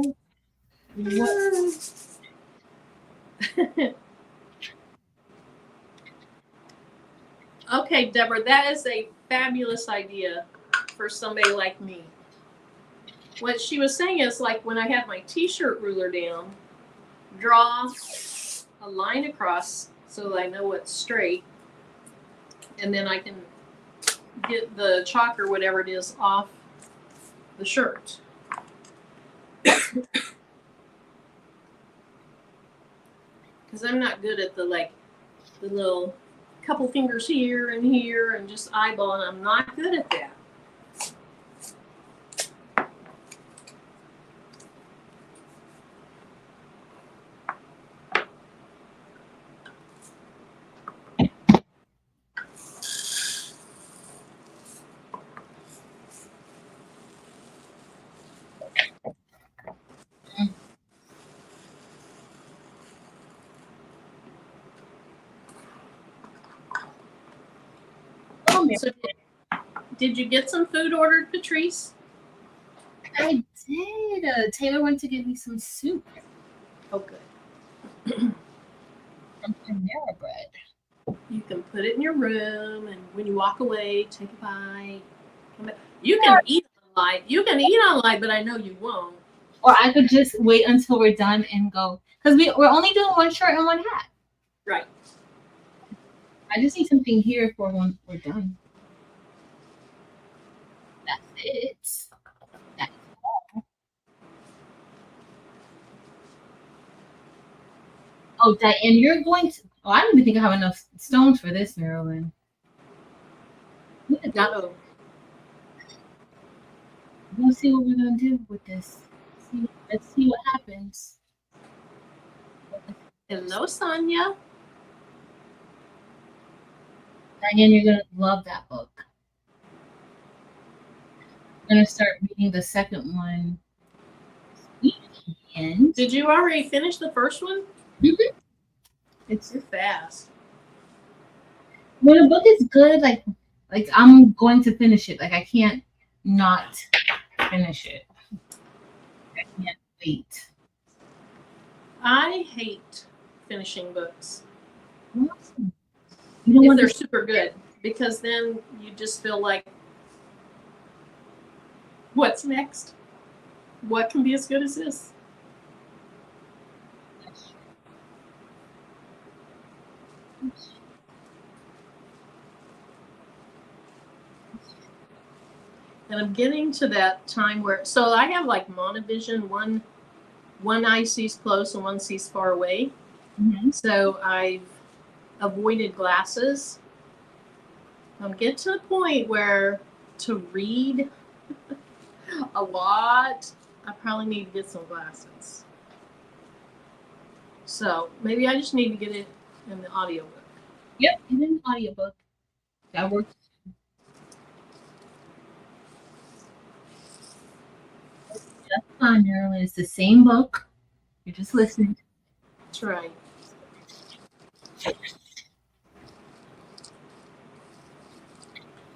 Okay, Deborah, that is a fabulous idea for somebody like me. What she was saying is, like, when I have my t-shirt ruler down, draw a line across so that I know what's straight, and then I can get the chalk or whatever it is off the shirt. Because I'm not good at the little couple fingers here and just eyeballing. I'm not good at that. So did you get some food ordered, Patrice? I did. Taylor went to get me some soup. Oh, good. And Panera bread. You can put it in your room, and when you walk away, take a bite. You can eat online. You can eat online, but I know you won't. Or I could just wait until we're done and go, because we're only doing one shirt and one hat. Right. I just need something here for when we're done. That's it. That's all. Oh, Diane, you're going to. Oh, I don't even think I have enough stones for this, Marilyn. No. We'll see what we're gonna do with this. Let's see what happens. Hello, Sonia. Diane, you're gonna love that book. I'm gonna start reading the second one. Did you already finish the first one? Mm-hmm. It's fast. When a book is good, like I'm going to finish it. Like I can't not finish it. I can't wait. I hate finishing books Awesome. You don't if want they're to super good, because then you just feel like, what's next? What can be as good as this? And I'm getting to that time where, so I have like monovision, one eye sees close and one sees far away. Mm-hmm. So I've avoided glasses. I'm getting to the point where to read a lot, I probably need to get some glasses. So maybe I just need to get it in the audiobook. Yep, and an audiobook. That works. That's fine, Marilyn. It's the same book. You're just listening. That's right.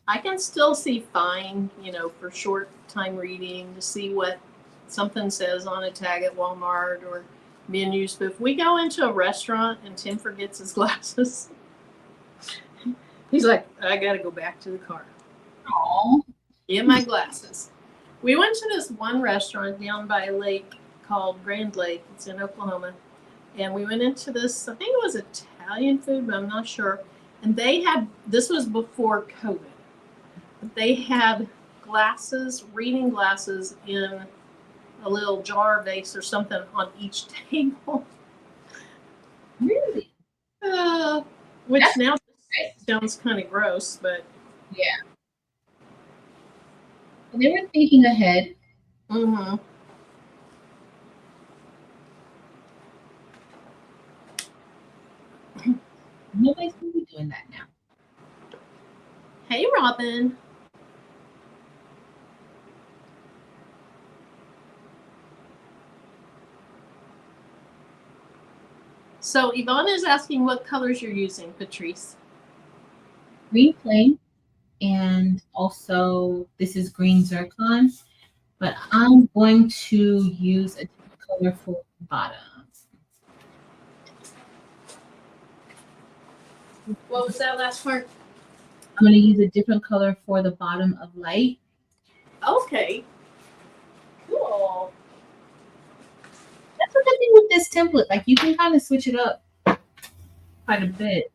I can still see fine, for short time reading to see what something says on a tag at Walmart or menus. But if we go into a restaurant and Tim forgets his glasses, he's like, I got to go back to the car. Oh, Get my glasses. We went to this one restaurant down by a lake called Grand Lake. It's in Oklahoma. And we went into this, I think it was Italian food, but I'm not sure. And this was before COVID. They had glasses, reading glasses in a little jar vase or something on each table. really? Which That's now nice. sounds kind of gross, but Yeah. Well, they were thinking ahead. mm-hmm. Nobody's going to be doing that now. Hey, Robin. So Yvonne is asking what colors you're using, Patrice. Green flame, and also this is green zircon, but I'm going to use a different color for the bottom. What was that last part? I'm going to use a different color for the bottom of light. Okay. Cool. That's the good thing with this template. Like you can kind of switch it up quite a bit.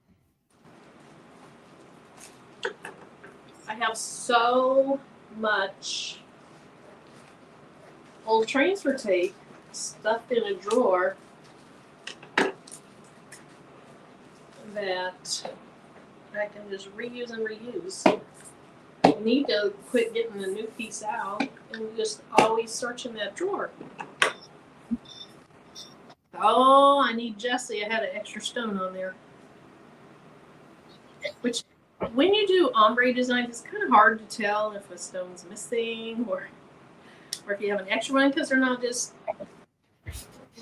I have so much old transfer tape stuffed in a drawer that I can just reuse and reuse. I need to quit getting a new piece out and just always search in that drawer. Oh, I need Jessie. I had an extra stone on there. Which, when you do ombre designs, it's kind of hard to tell if a stone's missing or if you have an extra one, because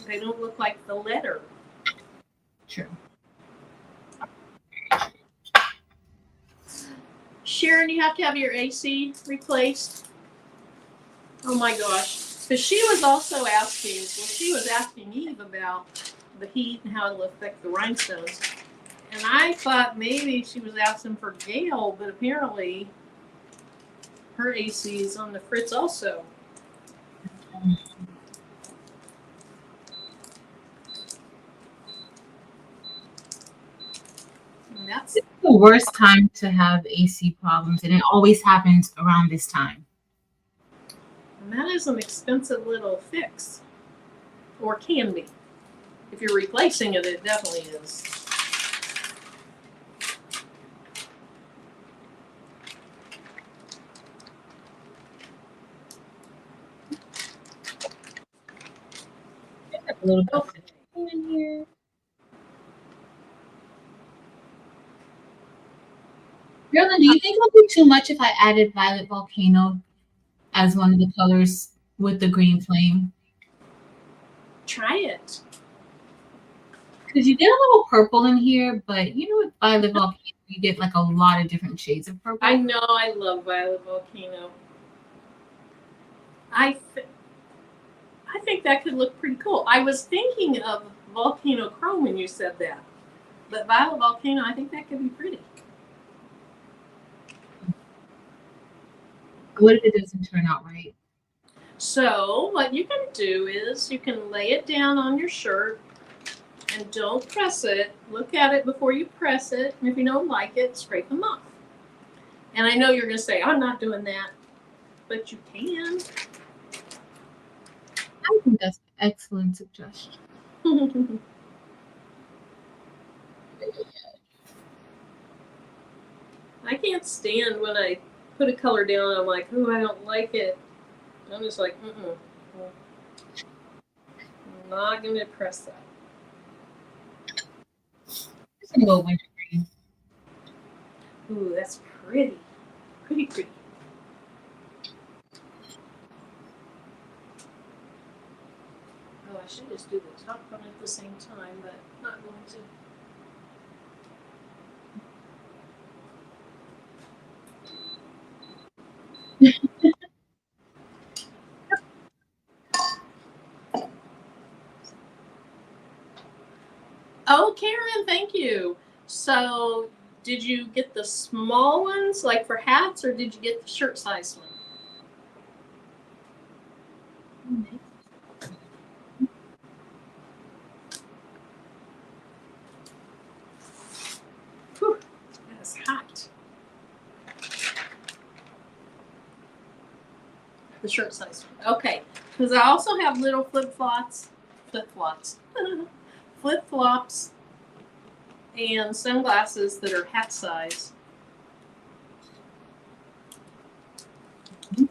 they don't look like the letter. True. Sharon, you have to have your AC replaced. Oh my gosh. Because she was also asking, she was asking Eve about the heat and how it'll affect the rhinestones. And I thought maybe she was asking for Gail, but apparently her AC is on the fritz also. And that's It's the worst time to have AC problems, and it always happens around this time. And that is an expensive little fix. Or can be. If you're replacing it, it definitely is. A little bit of in here. Marilyn, do you think it'll be too much if I added Violet Volcano as one of the colors with the green flame? Try it. Because you get a little purple in here, but with Violet Volcano, you get like a lot of different shades of purple. I know, I love Violet Volcano. I I think that could look pretty cool. I was thinking of volcano chrome when you said that, but violet volcano, I think that could be pretty. What if it doesn't turn out right? So what you can do is you can lay it down on your shirt and don't press it. Look at it before you press it. And if you don't like it, scrape them off. And I know you're going to say, I'm not doing that, but you can. I think that's an excellent suggestion. I can't stand when I put a color down and I'm like, oh, I don't like it. I'm just like, I'm not going to press that. I'm gonna go winter green. Ooh, that's pretty. Pretty, pretty. Oh, I should just do the top one at the same time, but not going to. Oh, Karen, thank you. So, did you get the small ones, like for hats, or did you get the shirt size one? Whew, that is hot. The shirt size one. Okay, because I also have little flip-flops, flip-flops, and sunglasses that are hat size. Right.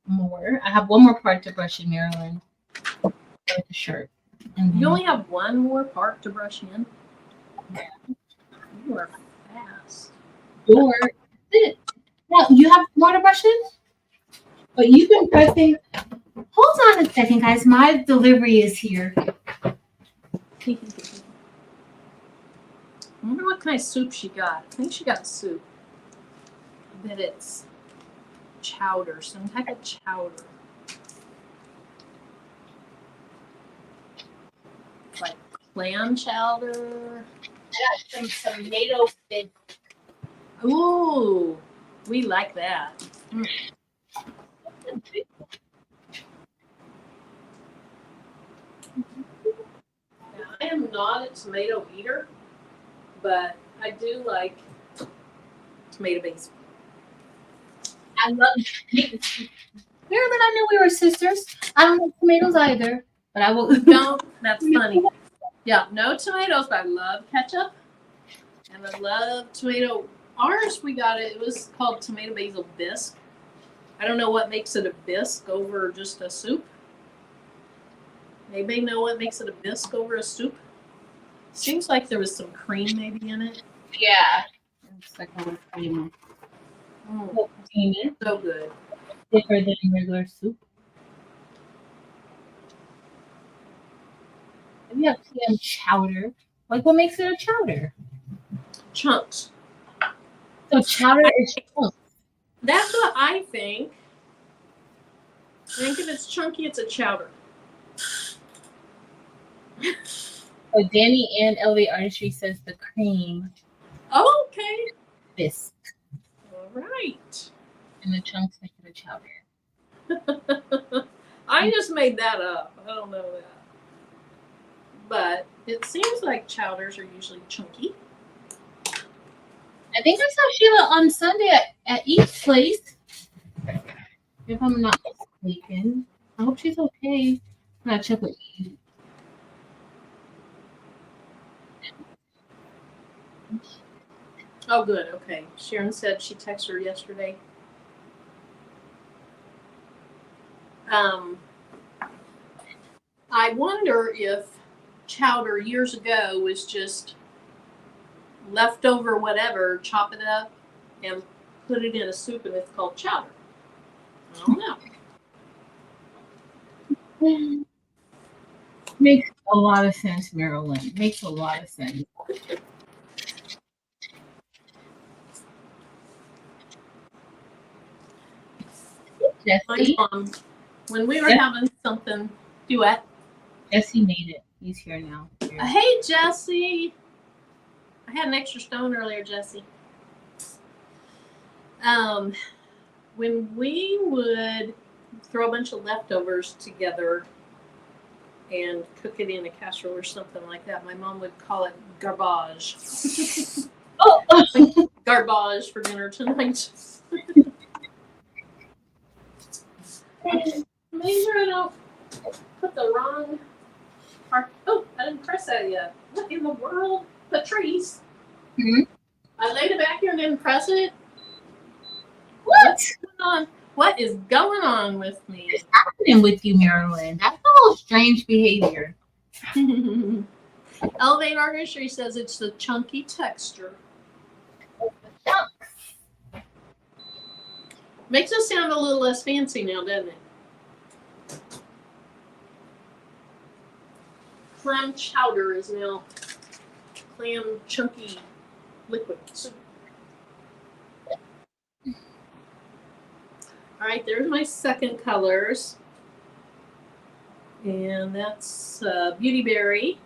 More. I have one more part to brush in, Maryland. With the shirt. And You only have one more part to brush in? Yeah. You are fast. Your it. Now you have more to brush in? But you've been pressing. Hold on a second, guys. My delivery is here. I wonder what kind of soup she got. I think she got soup. I bet it's chowder, some type of chowder. Like clam chowder. I got some tomato fish. Ooh, we like that. Now, I am not a tomato eater, but I do like tomato basil. I love tomatoes. Marilyn, I knew we were sisters. I don't like tomatoes either, but I will. No, that's funny. Yeah, no tomatoes, but I love ketchup. And I love tomato. Ours, we got it. It was called tomato basil bisque. I don't know what makes it a bisque over just a soup. Anybody know what makes it a bisque over a soup? Seems like there was some cream maybe in it. Yeah. It's like a cream. So good. Thicker than regular soup. And we have clam chowder. Like, what makes it a chowder? Chunks. So chowder is chunks. That's what I think. I think if it's chunky, it's a chowder. So Danny and Elevate Artistry says the cream Oh, okay. bisque. All right. And the chunks make it a chowder. I just made that up. I don't know that. But it seems like chowders are usually chunky. I think I saw Sheila on Sunday at Eve's place. If I'm not mistaken. I hope she's okay. I'm gonna check with Eve. Oh, good. Okay. Sharon said she texted her yesterday. I wonder if chowder years ago was just leftover whatever, chop it up and put it in a soup, and it's called chowder. I don't know. Makes a lot of sense, Marilyn. Makes a lot of sense. My Jesse. mom, when we were having something, duet. Jesse made it. He's here now. Hey, Jesse. I had an extra stone earlier, Jesse. When we would throw a bunch of leftovers together and cook it in a casserole or something like that, my mom would call it garbage. Oh, Garbage for dinner tonight. Make sure I don't put the wrong part. Oh, I didn't press that yet. What in the world? Patrice. Hmm? I laid it back here and didn't press it. What's going on? What is going on with me? What's happening with you, Marilyn? That's a little strange behavior. Elevate Artistry says it's the chunky texture. Makes us sound a little less fancy now, doesn't it? Clam chowder is now clam chunky liquid soup. All right, there's my second colors. And that's Beauty Berry.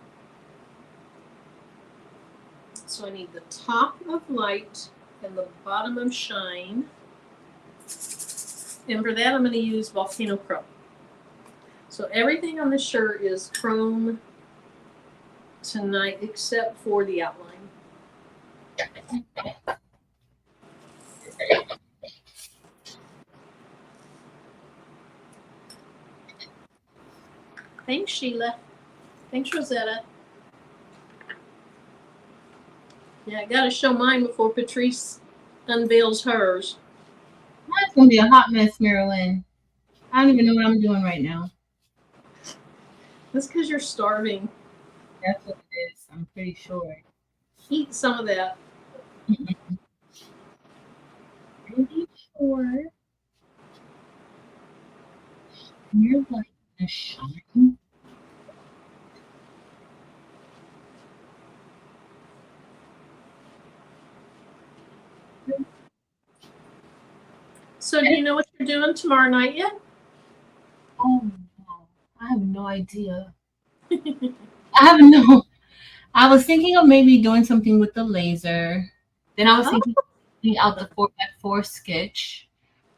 So I need the top of light and the bottom of shine. And for that, I'm going to use Volcano Chrome. So everything on this shirt is chrome tonight except for the outline. Thanks, Sheila. Thanks, Rosetta. Yeah, I got to show mine before Patrice unveils hers. Mine's going to be a hot mess, Marilyn. I don't even know what I'm doing right now. That's because you're starving. That's what it is. I'm pretty sure. Eat some of that. Pretty sure. You're like a shine. So do you know what you're doing tomorrow night yet? Oh no, I have no idea. I have no. I was thinking of maybe doing something with the laser. Then I was thinking out the 4x4 sketch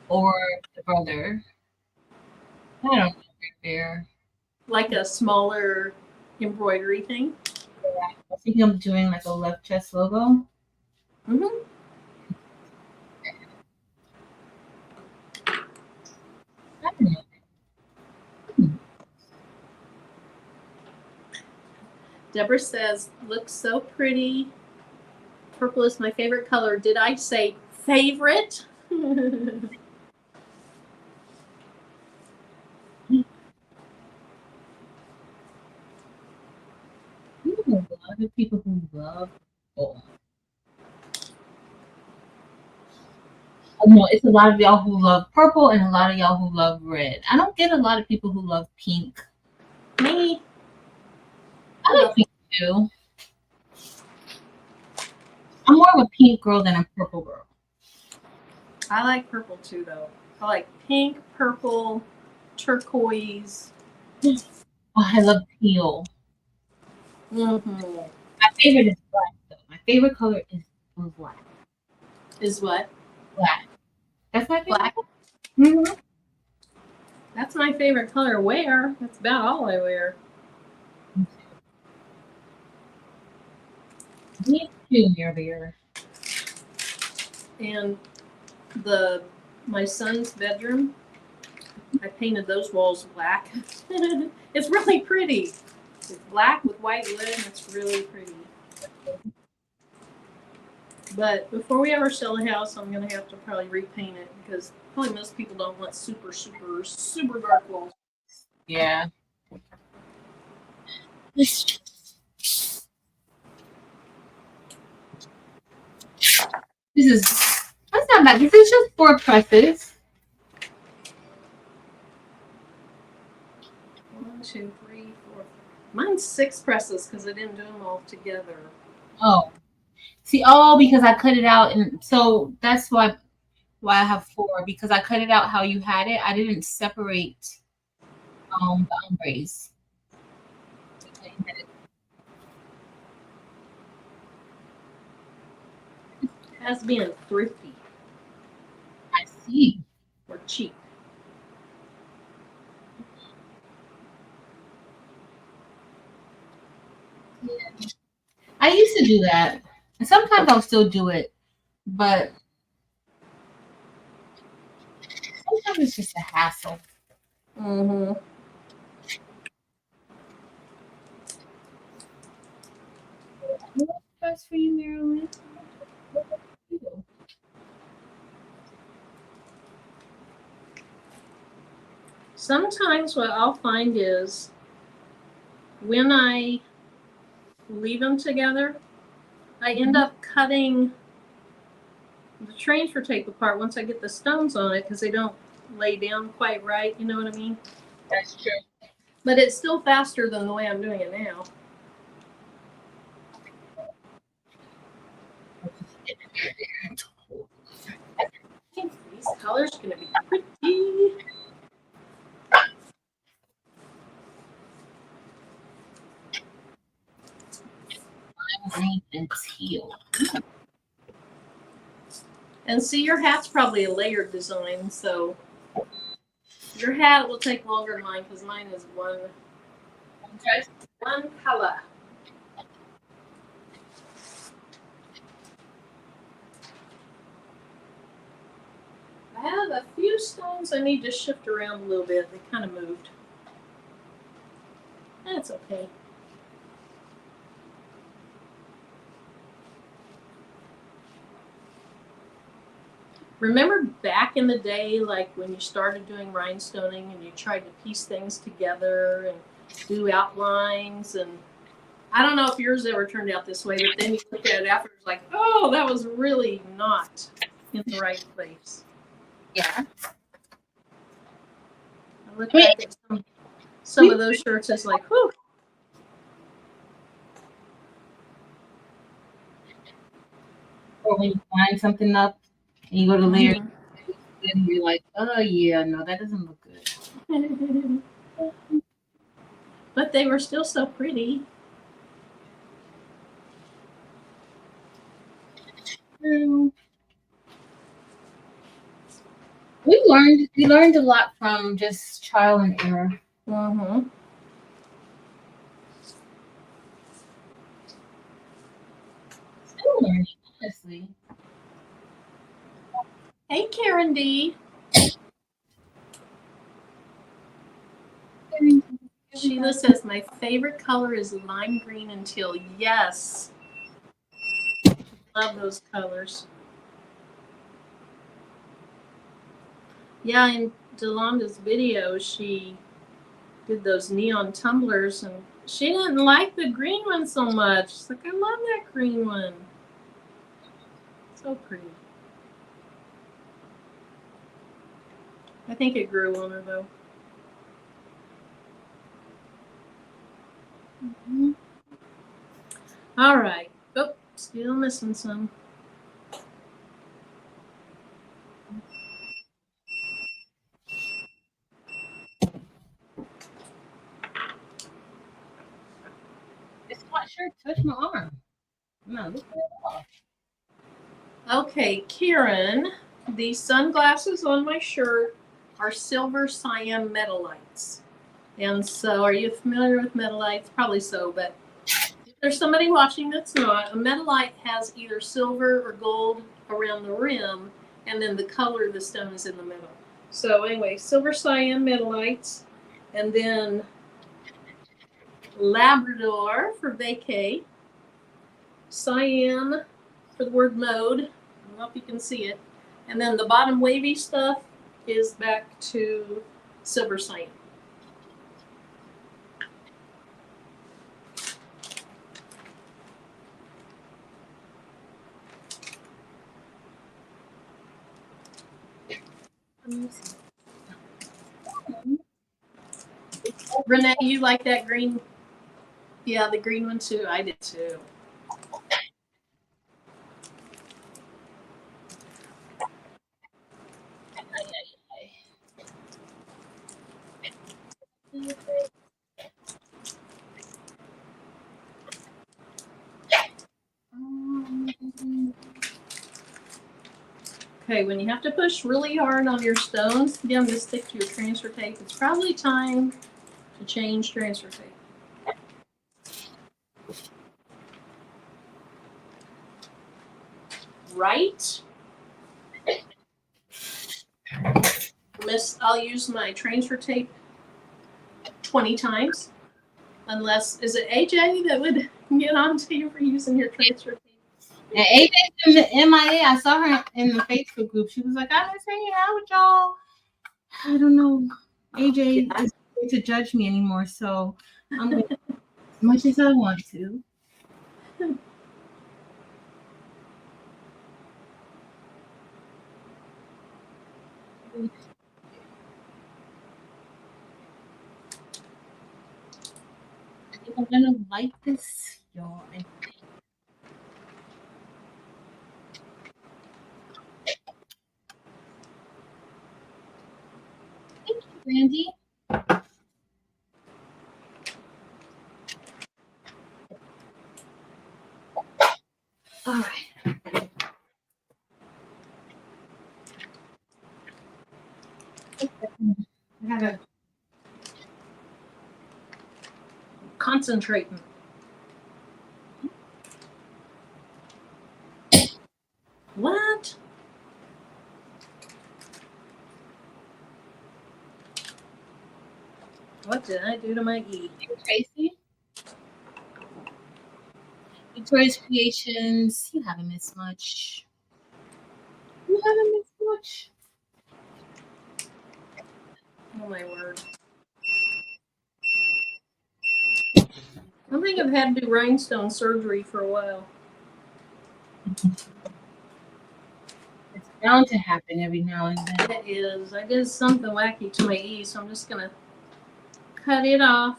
or the brother. I don't know. There. Like a smaller embroidery thing? I was thinking of doing like a left chest logo. Mm-hmm. I don't know. Deborah says, looks so pretty. Purple is my favorite color. Did I say favorite? You know, a lot of people who love purple. Oh, no, it's a lot of y'all who love purple and a lot of y'all who love red. I don't get a lot of people who love pink. Me. I like pink too. I'm more of a pink girl than a purple girl. I like purple too, though. I like pink, purple, turquoise. Oh, I love teal. Mm-hmm. My favorite is black, though. My favorite color is black. Is what? Black. That's my favorite Black. color. Mm-hmm. That's my favorite color. Wear. That's about all I wear. Me too, near. And my son's bedroom, I painted those walls black. It's really pretty. It's black with white wood, and it's really pretty. But before we ever sell a house, I'm gonna have to probably repaint it because probably most people don't want super, super, super dark walls. Yeah. That's not bad. This is just 4 presses. 1, 2, 3, 4. Mine's 6 presses because I didn't do them all together. Oh, see, because I cut it out, and so that's why I have 4, because I cut it out how you had it. I didn't separate the ombres. That's being thrifty I see. or cheap. I used to do that, and sometimes I'll still do it, but sometimes it's just a hassle. Mm-hmm. What's best for you, Marilyn? Sometimes what I'll find is when I leave them together, I end up cutting the transfer tape apart once I get the stones on it because they don't lay down quite right. You know what I mean? That's true. But it's still faster than the way I'm doing it now. These colors are going to be pretty. Green and teal. And see, your hat's probably a layered design, so your hat will take longer than mine because mine is one color. I have a few stones I need to shift around a little bit. They kind of moved. That's okay. Remember back in the day, like when you started doing rhinestoning and you tried to piece things together and do outlines, and I don't know if yours ever turned out this way, but then you look at it afterwards like, oh, that was really not in the right place. Yeah. I look back at some of those shirts, it's like, whew. Or when you find something up and you go to layer, then you're like, oh yeah, no, that doesn't look good. But they were still so pretty. We learned a lot from just trial and error. Mm-hmm. Still learning, honestly. Hey, Karen D. Sheila says, my favorite color is lime green and teal. Yes. Love those colors. Yeah, in Jolanda's video, she did those neon tumblers, and she didn't like the green one so much. She's like, I love that green one. So pretty. I think it grew on her, though. Mm-hmm. All right. Oh, still missing some. This hot shirt touched my arm. No, look at it off. Okay, Kieran, these sunglasses on my shirt are silver cyan metalites. And so, are you familiar with metalites? Probably so, but if there's somebody watching that's not, a metalite has either silver or gold around the rim, and then the color of the stone is in the middle. So anyway, silver cyan metalites, and then Labrador for vacay, cyan for the word mode. I don't know if you can see it. And then the bottom wavy stuff is back to silver cyan. Renee, you like that green? Yeah, the green one too. I did too. Okay, when you have to push really hard on your stones to get them to stick to your transfer tape, it's probably time to change transfer tape. Right? I'll use my transfer tape 20 times. Unless, is it AJ that would get on to you for using your transfer tape? And AJ's in the MIA. I saw her in the Facebook group. She was like, I was hanging out with y'all. I don't know. AJ is going to judge me anymore, so I'm going to as much as I want to. I think I'm gonna like this, y'all. Thank you, Randy. All right. I gotta Concentrating. What? What did I do to my E? Tracy. Victoria's Creations. You haven't missed much. You haven't missed much. Oh my word. I think I've had to do rhinestone surgery for a while. It's bound to happen every now and then. It is. I did something wacky to my E, so I'm just gonna cut it off.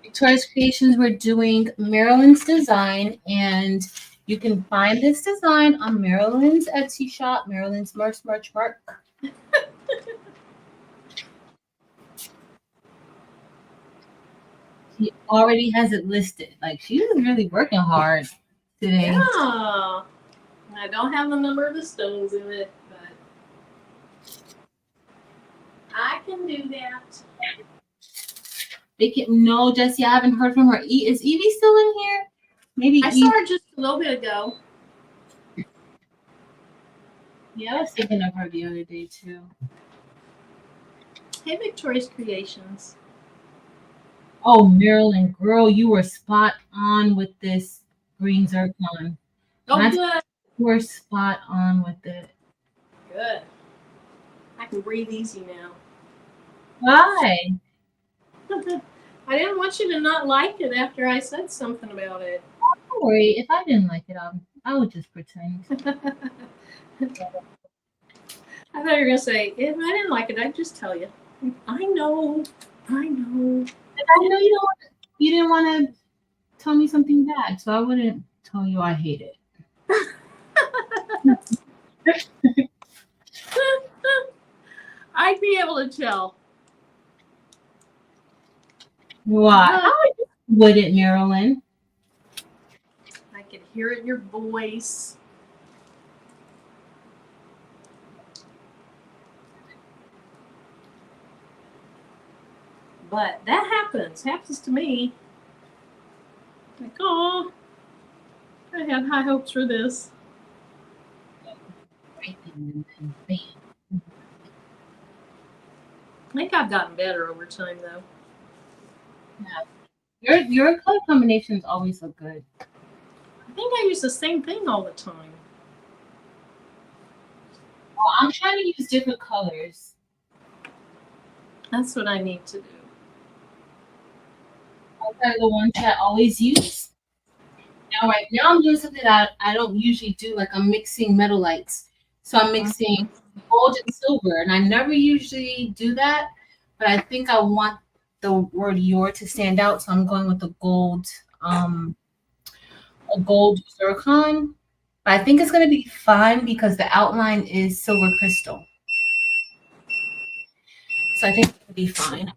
Victoria's Creations, we're doing Marilyn's design, and you can find this design on Marilyn's Etsy shop, Marilyn's Merch. She already has it listed. Like, she was really working hard today. Yeah. I don't have the number of the stones in it, but I can do that. No, Jessie, I haven't heard from her. Is Evie still in here? Maybe I saw her just a little bit ago. Yeah, I was thinking of her the other day too. Hey, Victoria's Creations. Oh, Marilyn, girl, you were spot on with this green zircon. Oh, good. You were spot on with it. Good. I can breathe easy now. Why? I didn't want you to not like it after I said something about it. Don't worry. If I didn't like it, I would just pretend. I thought you were gonna say, if I didn't like it, I'd just tell you. I know. I know you didn't want to tell me something bad, so I wouldn't tell you I hate it. I'd be able to tell. Why? Wouldn't, Marilyn? I can hear it in your voice. But that happens to me. Like, oh, I had high hopes for this. I think I've gotten better over time, though. Yeah. Your color combinations always look good. I think I use the same thing all the time. Well, I'm trying to use different colors. That's what I need to do. Outside of the ones that I always use. Now, right now, I'm doing something that I don't usually do. Like I'm mixing metal lights. So I'm mixing gold and silver, and I never usually do that. But I think I want the word "your" to stand out, so I'm going with the gold, a gold zircon. But I think it's gonna be fine because the outline is silver crystal, so I think it's gonna be fine.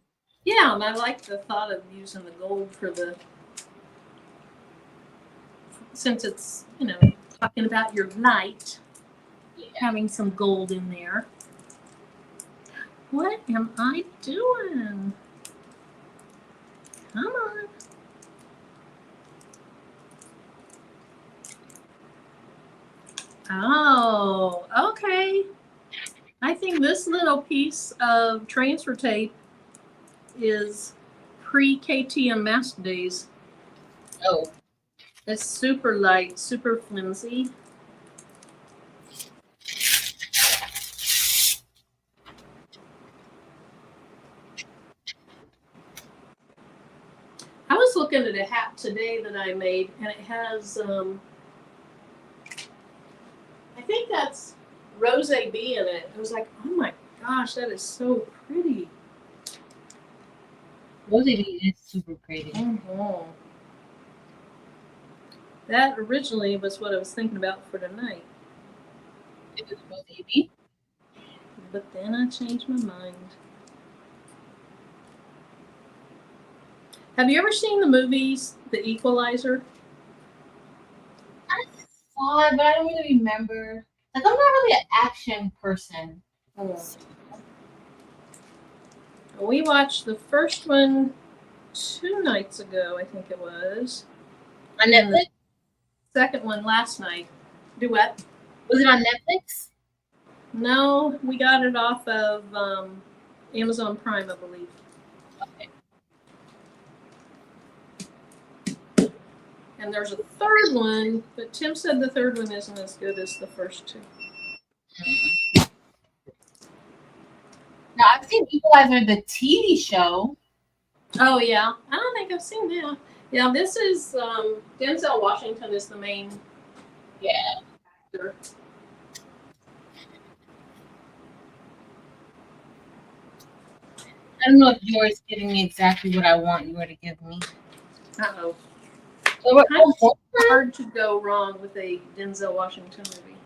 Yeah, and I like the thought of using the gold for the, since it's, you know, talking about your light, having some gold in there. What am I doing? Come on. Oh, okay. I think this little piece of transfer tape is pre-KTM mask days. Oh, It's super light, super flimsy. I was looking at a hat today that I made, and it has, I think that's Rose B in it. I was like, oh my gosh, that is so pretty. Rosie is super pretty. Mm-hmm. That originally was what I was thinking about for tonight, It was Rosie. but then I changed my mind. Have you ever seen the movies The Equalizer? I saw it, but I don't really remember. Like I'm not really an action person. We watched the first one 2 nights ago, I think it was. On And the Netflix? second one last night. Duet. Was it on Netflix? No, we got it off of Amazon Prime, I believe. Okay. And there's a third one, but Tim said the third one isn't as good as the first two. Now I've seen Equalizer, the TV show. Oh yeah, I don't think I've seen that. Yeah, this is Denzel Washington is the main actor. I don't know if yours giving me exactly what I want you to give me. Uh-oh. So we're It's hard to go wrong with a Denzel Washington movie.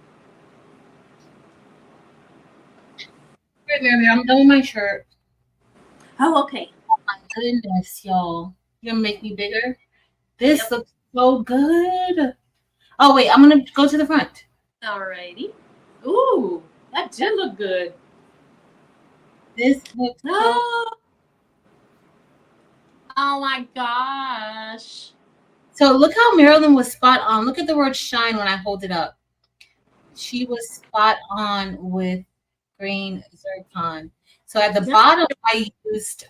I'm done with my shirt. Oh, okay. Oh my goodness, y'all. You're gonna make me bigger? This looks so good. Oh wait, I'm gonna go to the front. Alrighty. Ooh, that did look good. This looks Oh my gosh. so look how Marilyn was spot on. Look at the word shine when I hold it up. She was spot on with green zircon. So at the bottom I used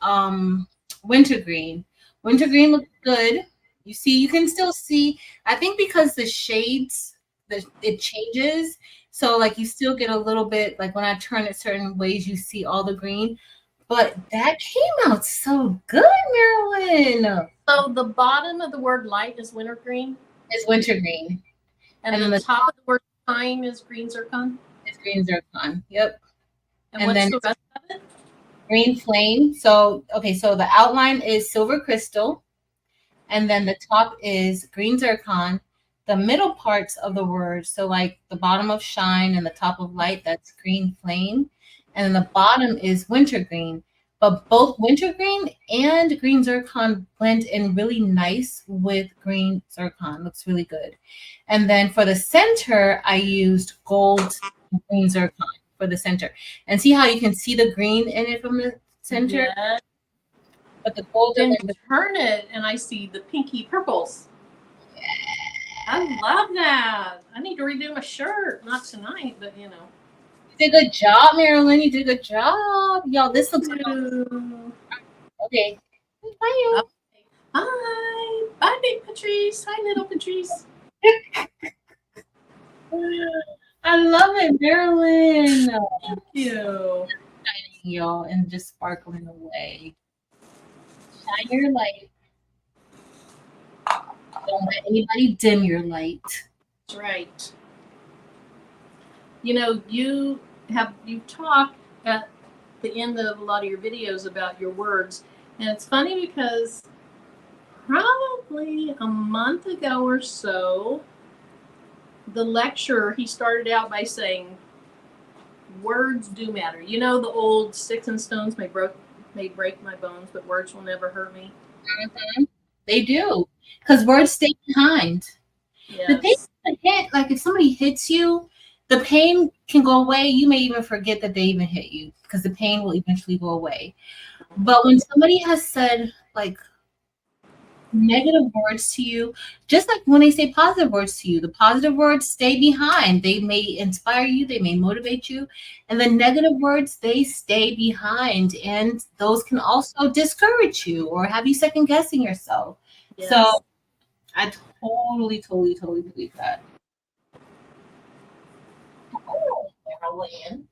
wintergreen. Wintergreen looks good. You see, you can still see, I think because the shades it changes. So like you still get a little bit, like when I turn it certain ways, you see all the green. But that came out so good, Marilyn. So the bottom of the word light is wintergreen. It's wintergreen. And then the top of the word shine is green zircon. It's green zircon. Yep. And what's the rest of it? Green flame. So okay, so the outline is silver crystal, and then the top is green zircon. The middle parts of the word, so like the bottom of shine and the top of light, that's green flame, and then the bottom is wintergreen. But both wintergreen and green zircon blend in really nice with green zircon. Looks really good. And then for the center, I used gold and green zircon for the center. And see how you can see the green in it from the center? Yeah. But the gold Then turn it and I see the pinky purples. Yeah. I love that. I need to redo my shirt. Not tonight, but you know. You did a good job, Marilyn. You did a good job. Y'all, this looks good. Okay. Bye. Okay. Bye. Bye, big Patrice. Hi, little Patrice. I love it, Marilyn. Thank you. Shining, y'all, and just sparkling away. Shine your light. Don't let anybody dim your light. That's right. You know, you've talked at the end of a lot of your videos about your words, and it's funny because probably a month ago or so, the lecturer, he started out by saying, words do matter. You know, the old sticks and stones may break my bones, but words will never hurt me. Mm-hmm. They do, because words stay behind. Yes. The thing is, hit, like if somebody hits you, the pain can go away. You may even forget that they even hit you because the pain will eventually go away. But when somebody has said like negative words to you, just like when they say positive words to you, the positive words stay behind. They may inspire you, they may motivate you, and the negative words, they stay behind, and those can also discourage you or have you second guessing yourself. Yes. So I totally believe that. Oh, Marilyn.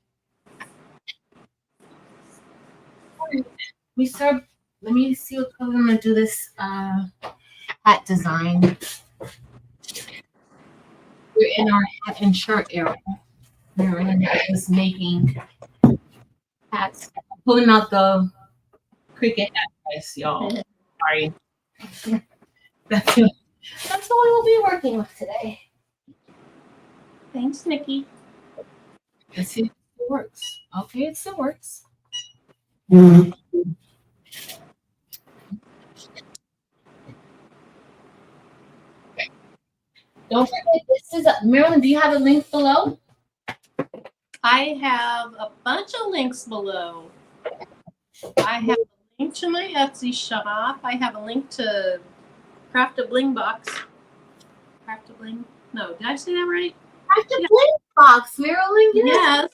Let me see what color I'm gonna do this hat design. We're in our hat and shirt area. Marilyn is making hats, pulling out the cricket hat price, y'all. Sorry. That's what we'll be working with today. Thanks, Nikki. Let's see if it works. Okay, it still works. Mm-hmm. Don't forget, this is Marilyn. Do you have a link below? I have a bunch of links below. I have a link to my Etsy shop. I have a link to Craft a Bling box. Craft a Bling? No, did I say that right? Craft a Bling box, Marilyn. Yes.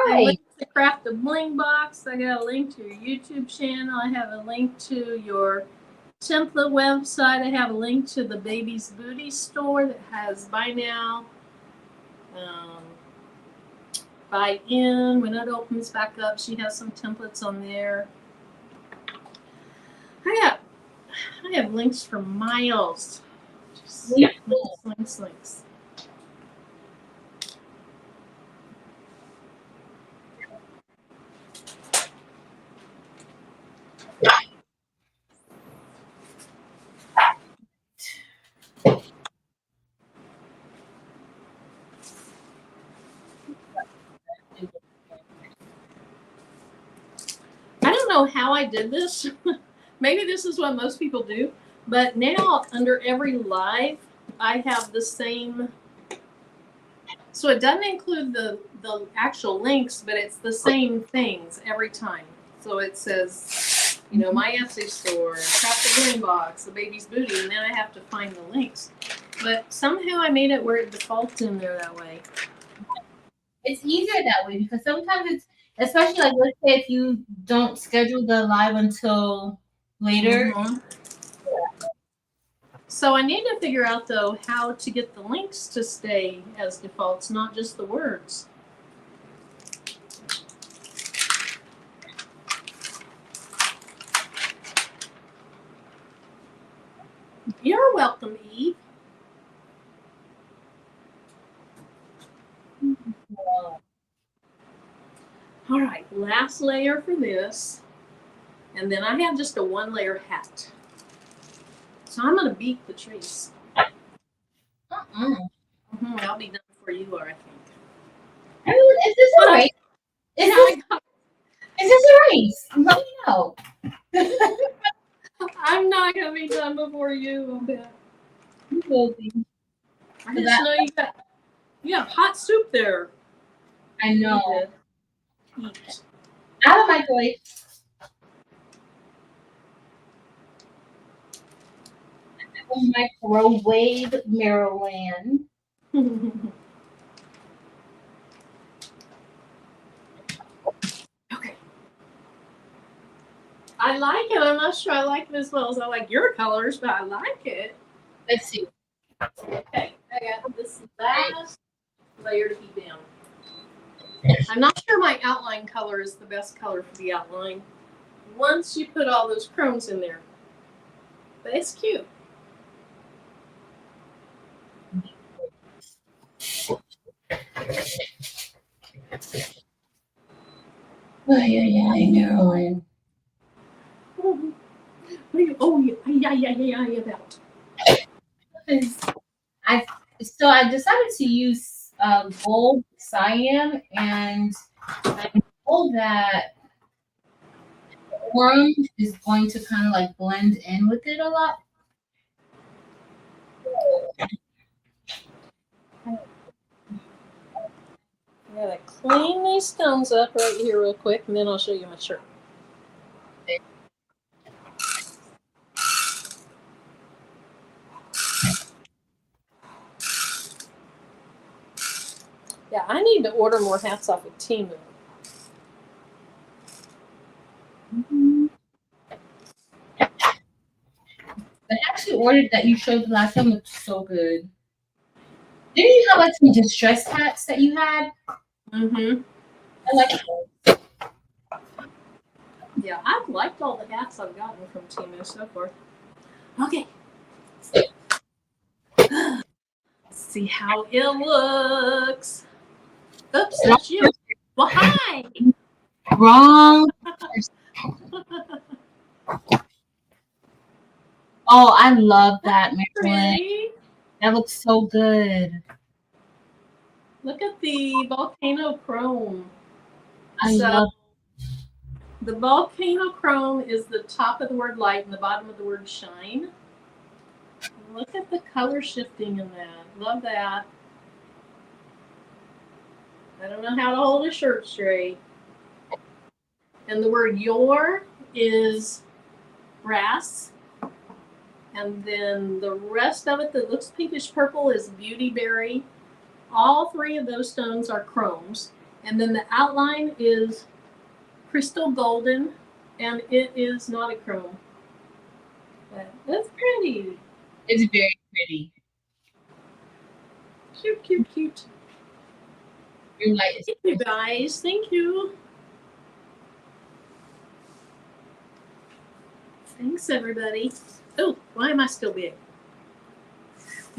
Right. I linked to Craft a Bling box. I got a link to your YouTube channel. I have a link to your template website. I have a link to the Baby's Booty store that has buy now, buy in. When it opens back up, she has some templates on there. I have links for miles. Just links. I don't know how I did this. Maybe this is what most people do. But now under every live, I have the same. So it doesn't include the actual links, but it's the same things every time. So it says, you know, my Etsy store, Craft the Bling box, the Baby's Booty, and then I have to find the links. But somehow I made it where it defaults in there that way. It's easier that way because sometimes it's, especially like let's say if you don't schedule the live until later. Mm-hmm. So I need to figure out though how to get the links to stay as defaults, not just the words. You're welcome, Eve. All right, last layer for this. And then I have just a 1-layer hat. So I'm going to beat Patrice. I'll be done before you are, I think. I mean, is this all right? Is this all right? Let me know. I'm not going to be done before you, I bet. You will be. I just know you got hot soup there. I know. Eat. Out of my microwave. Microwave, Maryland. Okay. I like it. I'm not sure I like it as well as I like your colors, but I like it. Let's see. Okay, I got this last layer to be down. I'm not sure my outline color is the best color for the outline once you put all those chromes in there. But it's cute. Oh, yeah, Marilyn. What are you, oh, yeah, about. I I decided to use gold cyan, and I know that orange is going to kind of like blend in with it a lot. I gotta clean these stones up right here real quick, and then I'll show you my shirt. Yeah, I need to order more hats off of Temu. The hats you ordered that you showed the last time looked so good. Didn't you have like some distressed hats that you had? Mm-hmm. I like. Yeah, I've liked all the hats I've gotten from Temu so far. Okay. Let's see how it looks. Oops, that's you. Well, hi. Wrong. Oh, I love that, Marilyn. Pretty. That looks so good. Look at the volcano chrome. I So love. the volcano chrome is the top of the word light and the bottom of the word shine. Look at the color shifting in that. Love that. I don't know how to hold a shirt straight. And the word your is brass. And then the rest of it that looks pinkish purple is beautyberry. All three of those stones are chromes. And then the outline is crystal golden, and it is not a chrome. But that's pretty. It's very pretty. Cute, cute, cute. Your light is. Thank you guys. Thank you. Thanks everybody. Oh, why am I still big?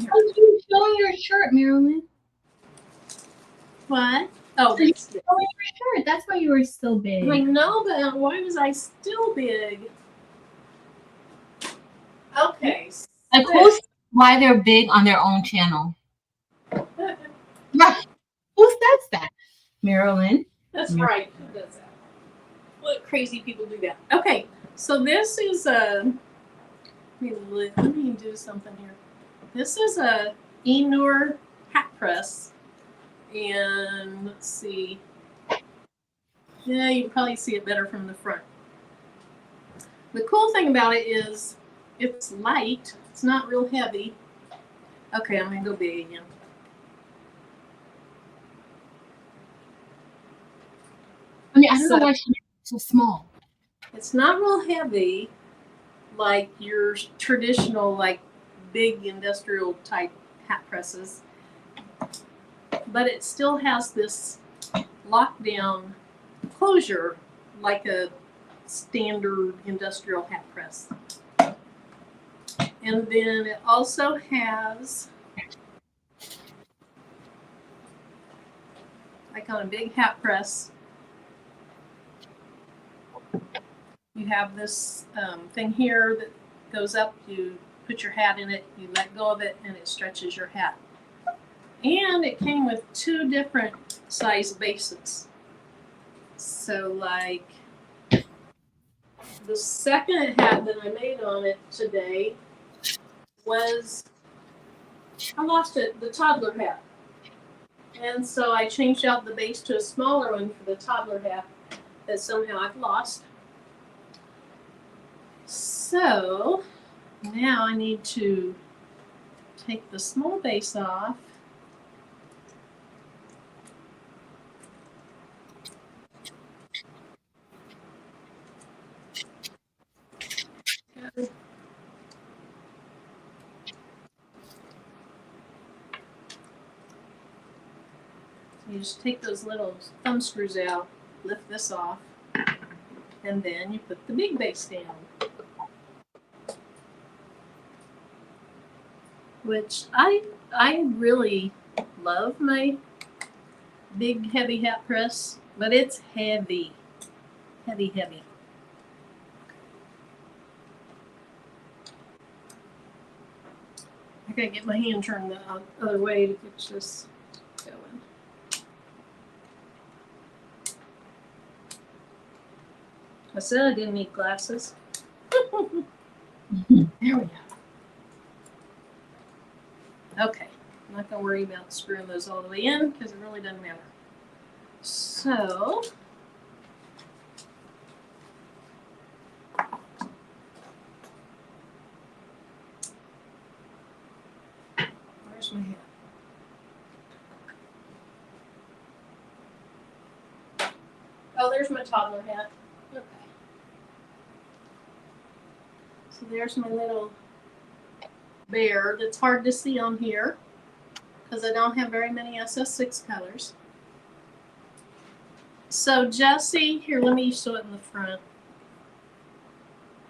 Oh, you showing your shirt, Marilyn? What? Oh, You're that's showing your shirt. That's why you were still big. I know, but why was I still big? Okay. Like who's why they're big on their own channel? Right. Who says that? Marilyn. That's right. Who does that? What crazy people do that? Okay, so this is a. Let me do something here. This is a Enur hat press, and let's see. Yeah, you can probably see it better from the front. The cool thing about it is it's light. It's not real heavy. Okay, I'm gonna go big again. I mean, I don't know why she's so small. It's not real heavy like your traditional, like big industrial type hat presses, but it still has this lockdown closure like a standard industrial hat press. And then it also has, like on a big hat press, you have this thing here that goes up. You put your hat in it, you let go of it, and it stretches your hat. And it came with two different size bases. So, like, the second hat that I made on it today was, I lost it, the toddler hat. And so I changed out the base to a smaller one for the toddler hat that somehow I've lost. So now I need to take the small base off. You just take those little thumb screws out, lift this off, and then you put the big base down. Which I really love my big heavy hat press, but it's heavy. Heavy, heavy. I gotta get my hand turned the other way to get this going. I said I didn't need glasses. There we go. Okay, I'm not gonna worry about screwing those all the way in because it really doesn't matter. So, where's my hat? Oh, there's my toddler hat. Okay. So there's my little bear that's hard to see on here because I don't have very many SS6 colors. So Jessie, here, let me show it in the front.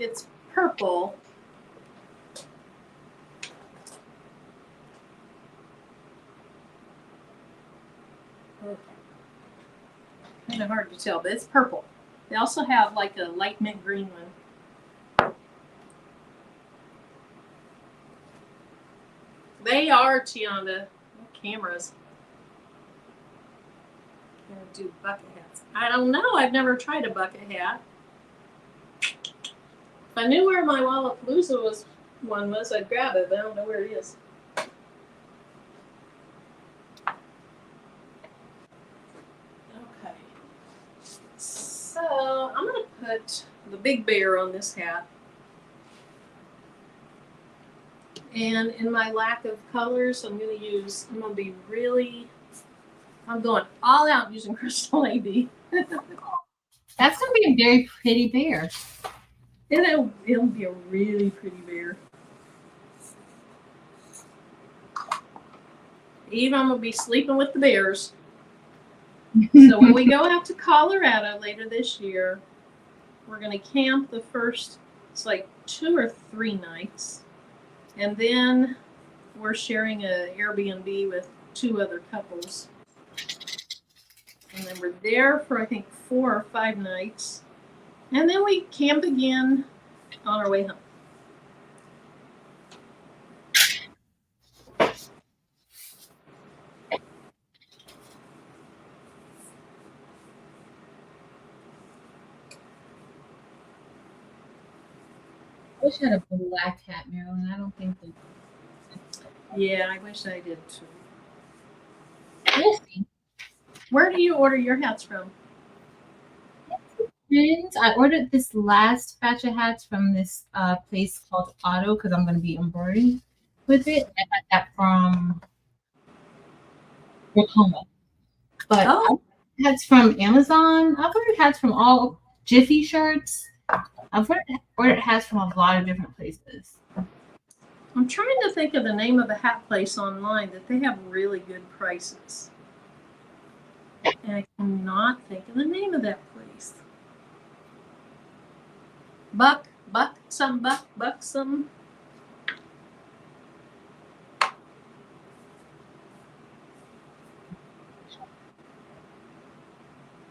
It's purple. Okay. Kind of hard to tell, but it's purple. They also have like a light mint green one. They are, Tiana. Cameras. I'm gonna do bucket hats. I don't know. I've never tried a bucket hat. If I knew where my Lollapalooza one was, I'd grab it, but I don't know where it is. Okay. So I'm gonna put the big bear on this hat. And in my lack of colors, I'm going to be really, I'm going all out using Crystal AB. That's going to be a very pretty bear. It'll be a really pretty bear. Even I'm going to be sleeping with the bears. So when we go out to Colorado later this year, we're going to camp the first, it's like 2 or 3 nights. And then we're sharing an Airbnb with 2 other couples. And then we're there for, I think, 4 or 5 nights. And then we camp again on our way home. I wish I had a black hat, Marilyn. I don't think they. Yeah, I wish I did too. We'll see. Where do you order your hats from? I ordered this last batch of hats from this place called Otto because I'm going to be embroidering with it. I got that from Oklahoma. But hats from Amazon. I've ordered hats from all Jiffy shirts. I've ordered hats from a lot of different places. I'm trying to think of the name of a hat place online that they have really good prices. And I cannot think of the name of that place. Buxom.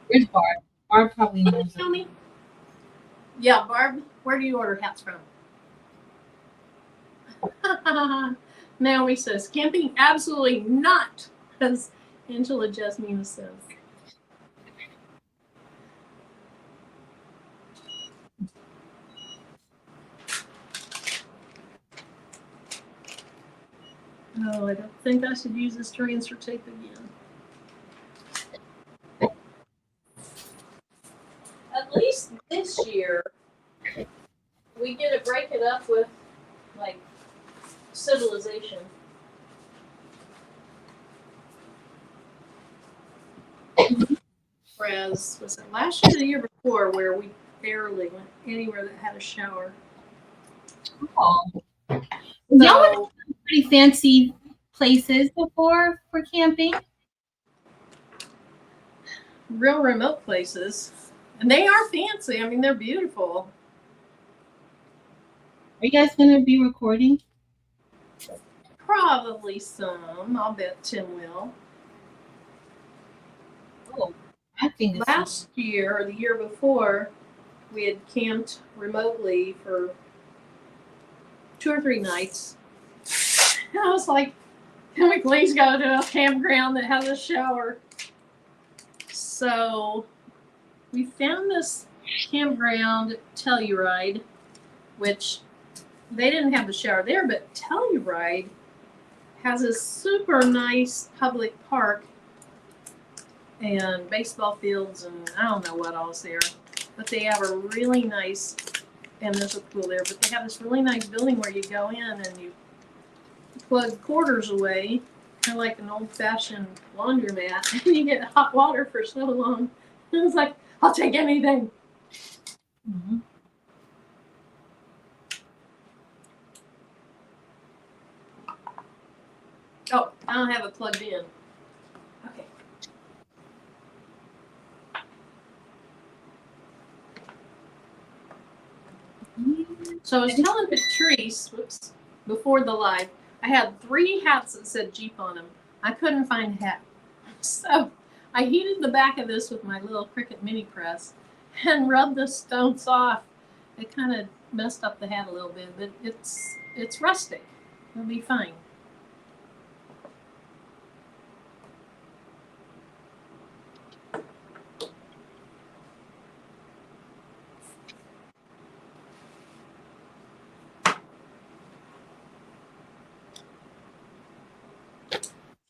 Where's Barb? Barb probably knows. Tell me. Yeah, Barb, where do you order hats from? Naomi says, camping absolutely not, as Angela Jasmine says. Oh, I don't think I should use this transfer tape again. At least this year, we get to break it up with, like, civilization. Whereas, was it last year or the year before where we barely went anywhere that had a shower? Oh. Y'all went to pretty fancy places before for camping? Real remote places. And they are fancy. I mean, they're beautiful. Are you guys going to be recording? Probably some. I'll bet Tim will. Oh, I Fingers last year or the year before, we had camped remotely for 2 or 3 nights. And I was like, can we please go to a campground that has a shower? So we found this campground, Telluride, which they didn't have the shower there, but Telluride has a super nice public park and baseball fields and I don't know what else there. But they have a really nice, and there's a pool there, but they have this really nice building where you go in and you plug quarters away, kind of like an old-fashioned laundromat, and you get hot water for so long. And it's like, I'll take anything. Mm-hmm. Oh, I don't have it plugged in. Okay. So I was telling Patrice, before the live, I had 3 hats that said Jeep on them. I couldn't find a hat. So I heated the back of this with my little Cricut mini press and rubbed the stones off. It kind of messed up the hat a little bit, but it's rustic. It'll be fine.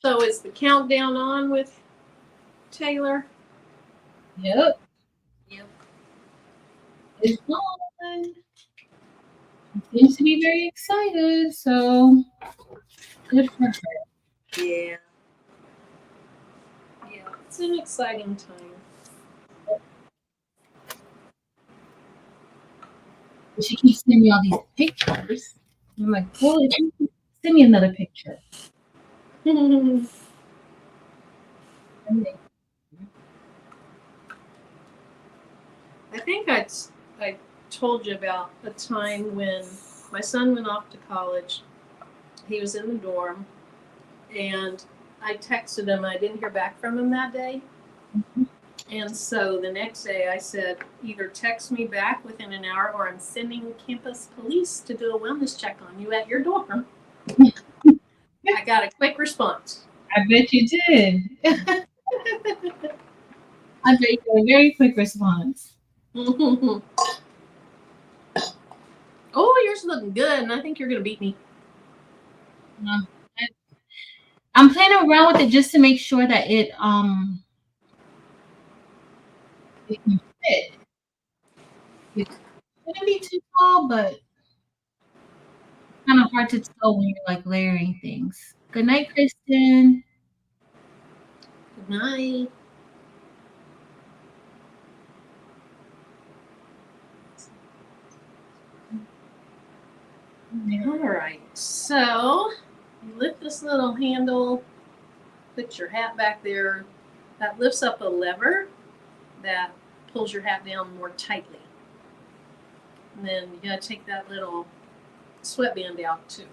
So is the countdown on with Taylor? Yep. Yep. It's on. She seems to be very excited, so good for her. Yeah. Yeah, it's an exciting time. She keeps sending me all these pictures. I'm like, well, if you can send me another picture. I think I told you about a time when my son went off to college. He was in the dorm, and I texted him. I didn't hear back from him that day. Mm-hmm. And so the next day I said, either text me back within an hour or I'm sending campus police to do a wellness check on you at your dorm. I got a quick response. I bet you did. I bet you got a very quick response. Oh, yours looking good, and I think you're going to beat me. I'm playing around with it just to make sure that it can fit. It shouldn't be too tall, but it's kind of hard to tell when you're like layering things. Good night, Kristen. Good night. All right, so you lift this little handle, put your hat back there. That lifts up a lever that pulls your hat down more tightly. And then you gotta take that little sweatband out too.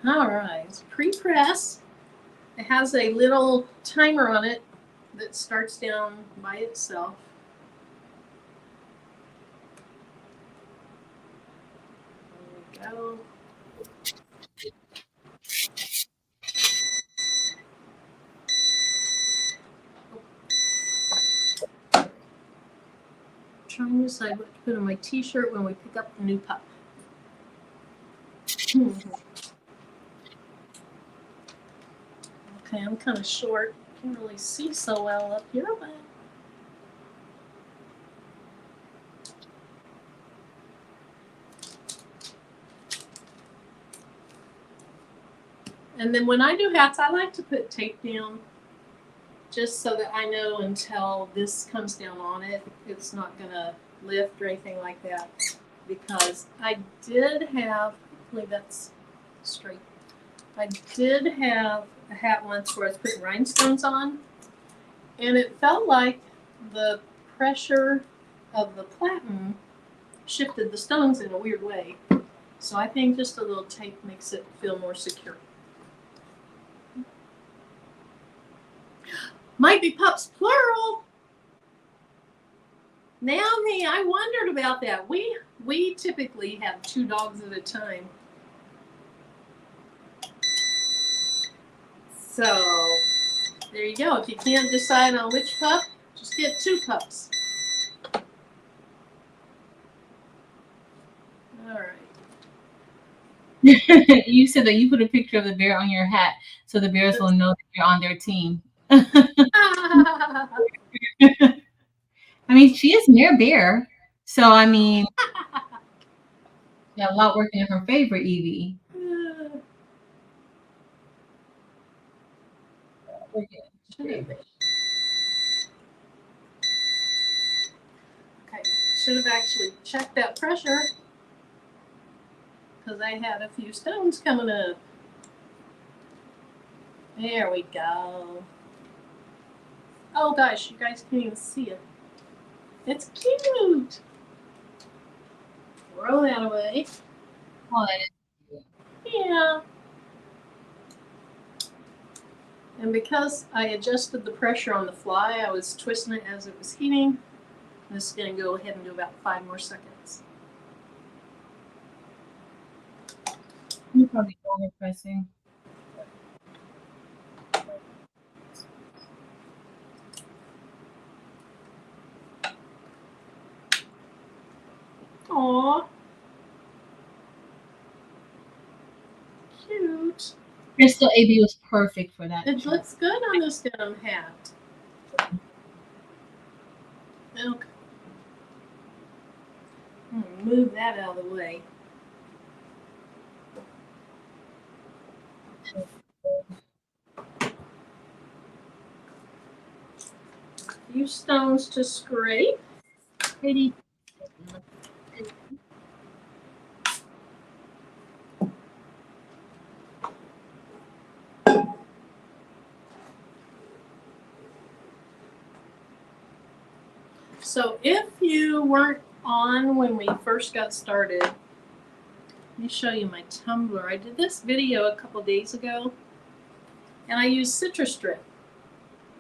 All right, it's pre-press. It has a little timer on it that starts down by itself. There we go. Trying to decide what to put on my t-shirt when we pick up the new pup. Okay, I'm kind of short. Can't really see so well up here, but and then when I do hats, I like to put tape down just so that I know until this comes down on it, it's not gonna lift or anything like that. Because I did have, hopefully that's straight. I did have a hat once where I was putting rhinestones on, and it felt like the pressure of the platen shifted the stones in a weird way. So I think just a little tape makes it feel more secure. Might be pups plural. Naomi, I wondered about that. We typically have 2 dogs at a time. So there you go. If you can't decide on which pup, just get 2 pups. All right. You said that you put a picture of the bear on your hat so the bears will know that you're on their team. I mean, she is Mayor Bear. So, I mean, got a lot working in her favor, Evie. Okay, should have actually checked that pressure because I had a few stones coming up. There we go. Oh gosh, you guys can't even see it. It's cute. Throw that away. Oh, that is cute. Yeah. And because I adjusted the pressure on the fly, I was twisting it as it was heating. I'm just going to go ahead and do about 5 more seconds. You're probably overpressing. Aww. Cute. Crystal AB was perfect for that. It looks good on this denim hat. Okay. Move that out of the way. A few stones to scrape. Pretty. So if you weren't on when we first got started, let me show you my tumbler. I did this video a couple days ago, and I used citrus strip,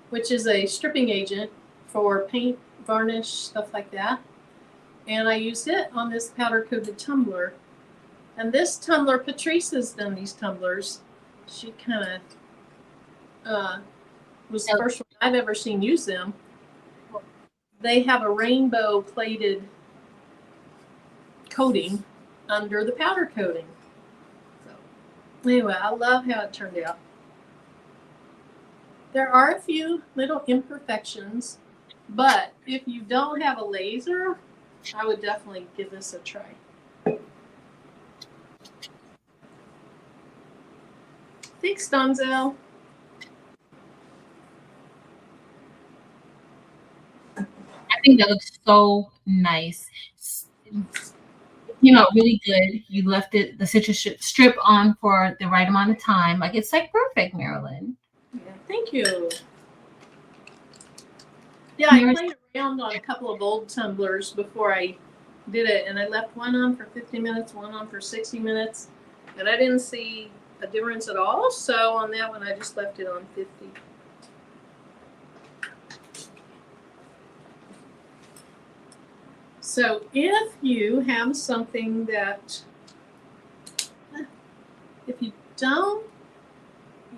which is a stripping agent for paint, varnish, stuff like that. And I used it on this powder-coated tumbler. And this tumbler, Patrice has done these tumblers. She kind of was the first one I've ever seen use them. They have a rainbow plated coating under the powder coating. So anyway, I love how it turned out. There are a few little imperfections, but if you don't have a laser, I would definitely give this a try. Thanks, Donzel. I think that looks so nice. You know, really good. You left it the citrus strip on for the right amount of time. Like it's like perfect, Marilyn. Yeah, thank you. Yeah, I played around on a couple of old tumblers before I did it, and I left one on for 50 minutes, one on for 60 minutes, and I didn't see a difference at all. So on that one, I just left it on 50. So if you have something that, if you don't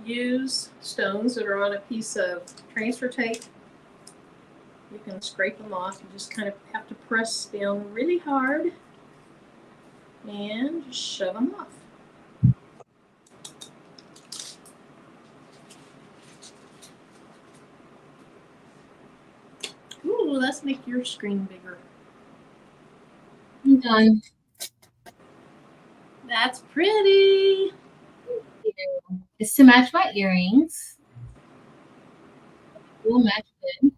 use stones that are on a piece of transfer tape, you can scrape them off. You just kind of have to press down really hard and just shove them off. Ooh, let's make your screen bigger. I'm done. That's pretty. It's to match my earrings. We'll match it.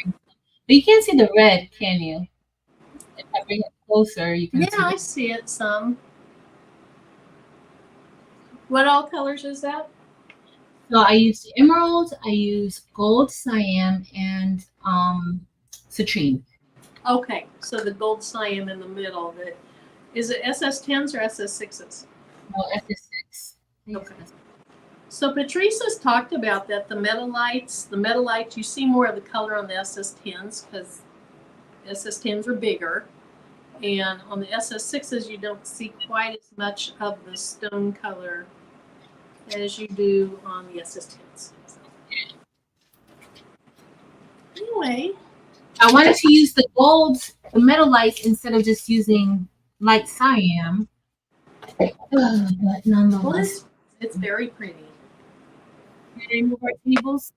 But you can't see the red, can you? If I bring it closer, you can see. Yeah, I see it some. What all colors is that? So I used emerald, I used gold cyan, and citrine. Okay, so the gold cyan in the middle. Is it SS10s or SS6s? No, SS6. Okay. So Patrice has talked about that the Metalites, you see more of the color on the SS10s because SS10s are bigger. And on the SS6s, you don't see quite as much of the stone color as you do on the SS10s. So. Anyway. I wanted to use the gold, the metal lights, instead of just using light cyan. But nonetheless. Well, it's very pretty. Any more tables?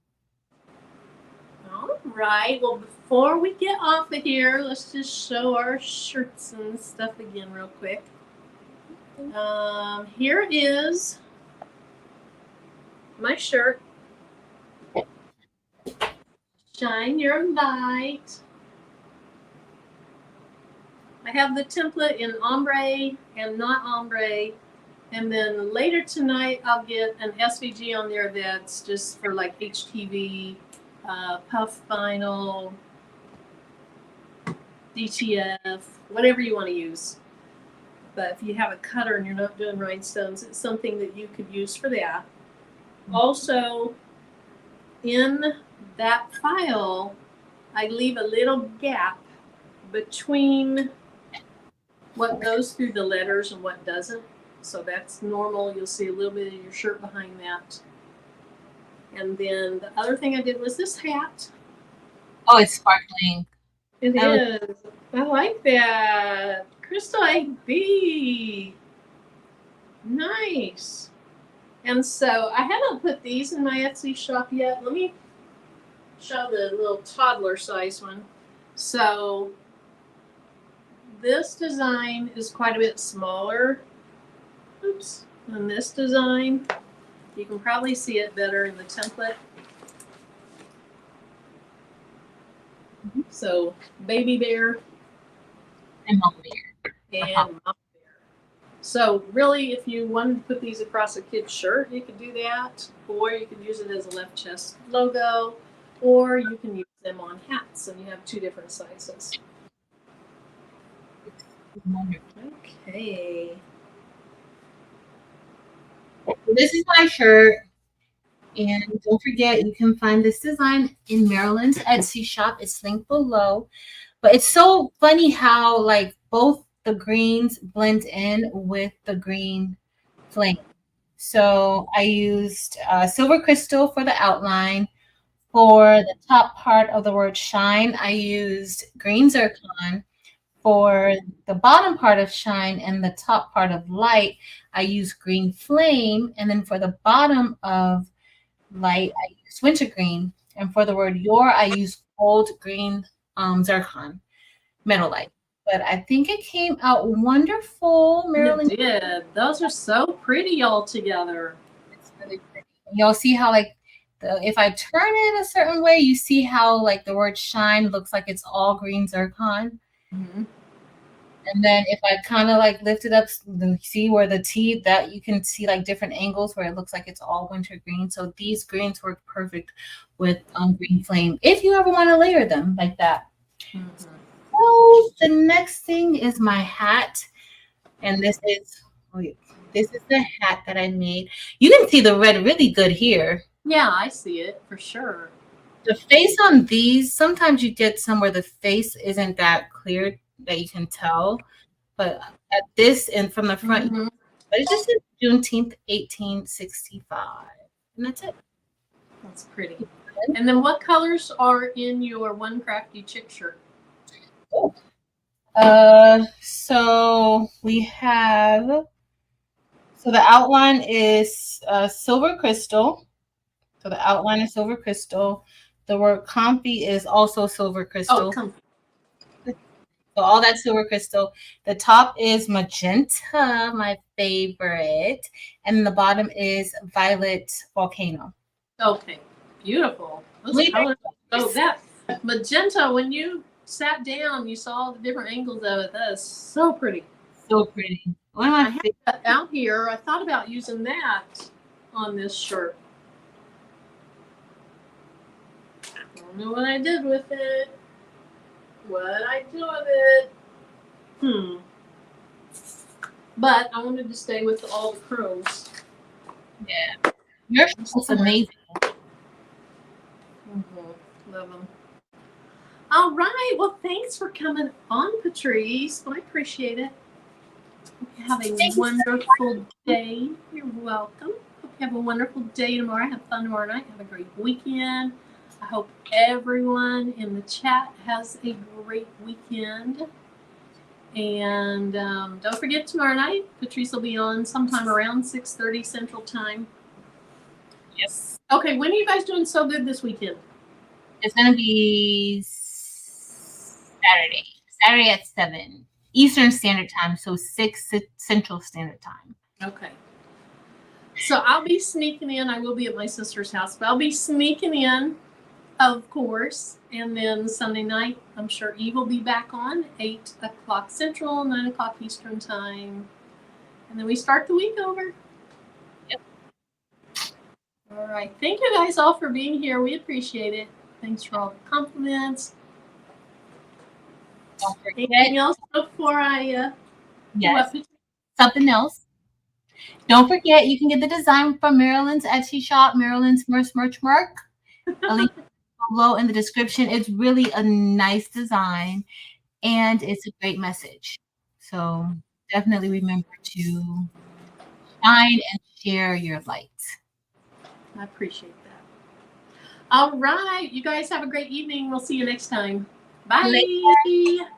All right. Well, before we get off of here, let's just show our shirts and stuff again real quick. Here is my shirt. Shine your light. I have the template in ombre and not ombre. And then later tonight, I'll get an SVG on there that's just for like HTV, puff vinyl, DTF, whatever you want to use. But if you have a cutter and you're not doing rhinestones, it's something that you could use for that. Also, in that file, I leave a little gap between what goes through the letters and what doesn't. So that's normal. You'll see a little bit of your shirt behind that. And then the other thing I did was this hat. Oh, it's sparkling. It is. I like that. Crystal 8B. Nice. And so I haven't put these in my Etsy shop yet. Let me show the little toddler size one. So this design is quite a bit smaller. Oops. Than this design. You can probably see it better in the template. So baby bear And mama bear. and mama bear. So really, if you wanted to put these across a kid's shirt, you could do that, or you could use it as a left chest logo, or you can use them on hats, and you have two different sizes. Okay. This is my shirt. And don't forget, you can find this design in Maryland's Etsy shop. It's linked below. But it's so funny how like both the greens blend in with the green flame. So I used silver crystal for the outline. For the top part of the word shine, I used green zircon. For the bottom part of shine and the top part of light, I used green flame. And then for the bottom of light, I used wintergreen. And for the word your, I used gold green zircon, metal light. But I think it came out wonderful, Marilyn. It did. Those are so pretty all together. It's really pretty. Y'all see how like if I turn it a certain way, you see how like the word shine looks like it's all green zircon. Mm-hmm. And then if I kind of like lift it up, see where the T, that you can see like different angles where it looks like it's all wintergreen. So these greens work perfect with green flame if you ever want to layer them like that. Mm-hmm. So the next thing is my hat. And this is the hat that I made. You can see the red really good here. Yeah, I see it for sure. The face on these, sometimes you get some where the face isn't that clear that you can tell. But at this and from the front, mm-hmm. But it just says Juneteenth, 1865. And that's it. That's pretty. And then what colors are in your One Crafty Chick shirt? Oh. So we have, so the outline is silver crystal. So the outline is silver crystal. The word comfy is also silver crystal. Oh, comfy. So all that silver crystal. The top is magenta, my favorite. And the bottom is violet volcano. Okay, beautiful. Those colors. So that magenta, when you sat down, you saw the different angles of it. That is so pretty. So pretty. One of my favorites. Out here, I thought about using that on this shirt. I don't know what I did with it. What I do with it? But I wanted to stay with all the chromes. Yeah. Your shirt's amazing. Love them. All right. Well, thanks for coming on, Patrice. I appreciate it. Have a wonderful day. You're welcome. Hope you have a wonderful day tomorrow. Have fun tomorrow night. Have a great weekend. I hope everyone in the chat has a great weekend. And don't forget tomorrow night, Patrice will be on sometime around 6:30 Central Time. Yes. Okay, when are you guys doing so good this weekend? It's gonna be Saturday at 7 Eastern Standard Time, so 6 Central Standard Time. Okay. So I'll be sneaking in. I will be at my sister's house, but I'll be sneaking in, of course. And then Sunday night, I'm sure Eve will be back on 8 o'clock Central, 9 o'clock Eastern Time. And then we start the week over. Yep. All right. Thank you guys all for being here. We appreciate it. Thanks for all the compliments. Don't forget. Anything else before I yes. Something else. Don't forget, you can get the design from Marilyn's Etsy shop, Marilyn's Merch. A link below in the description. It's really a nice design, and it's a great message. So definitely remember to shine and share your light. I appreciate that. All right. You guys have a great evening. We'll see you next time. Bye. Later.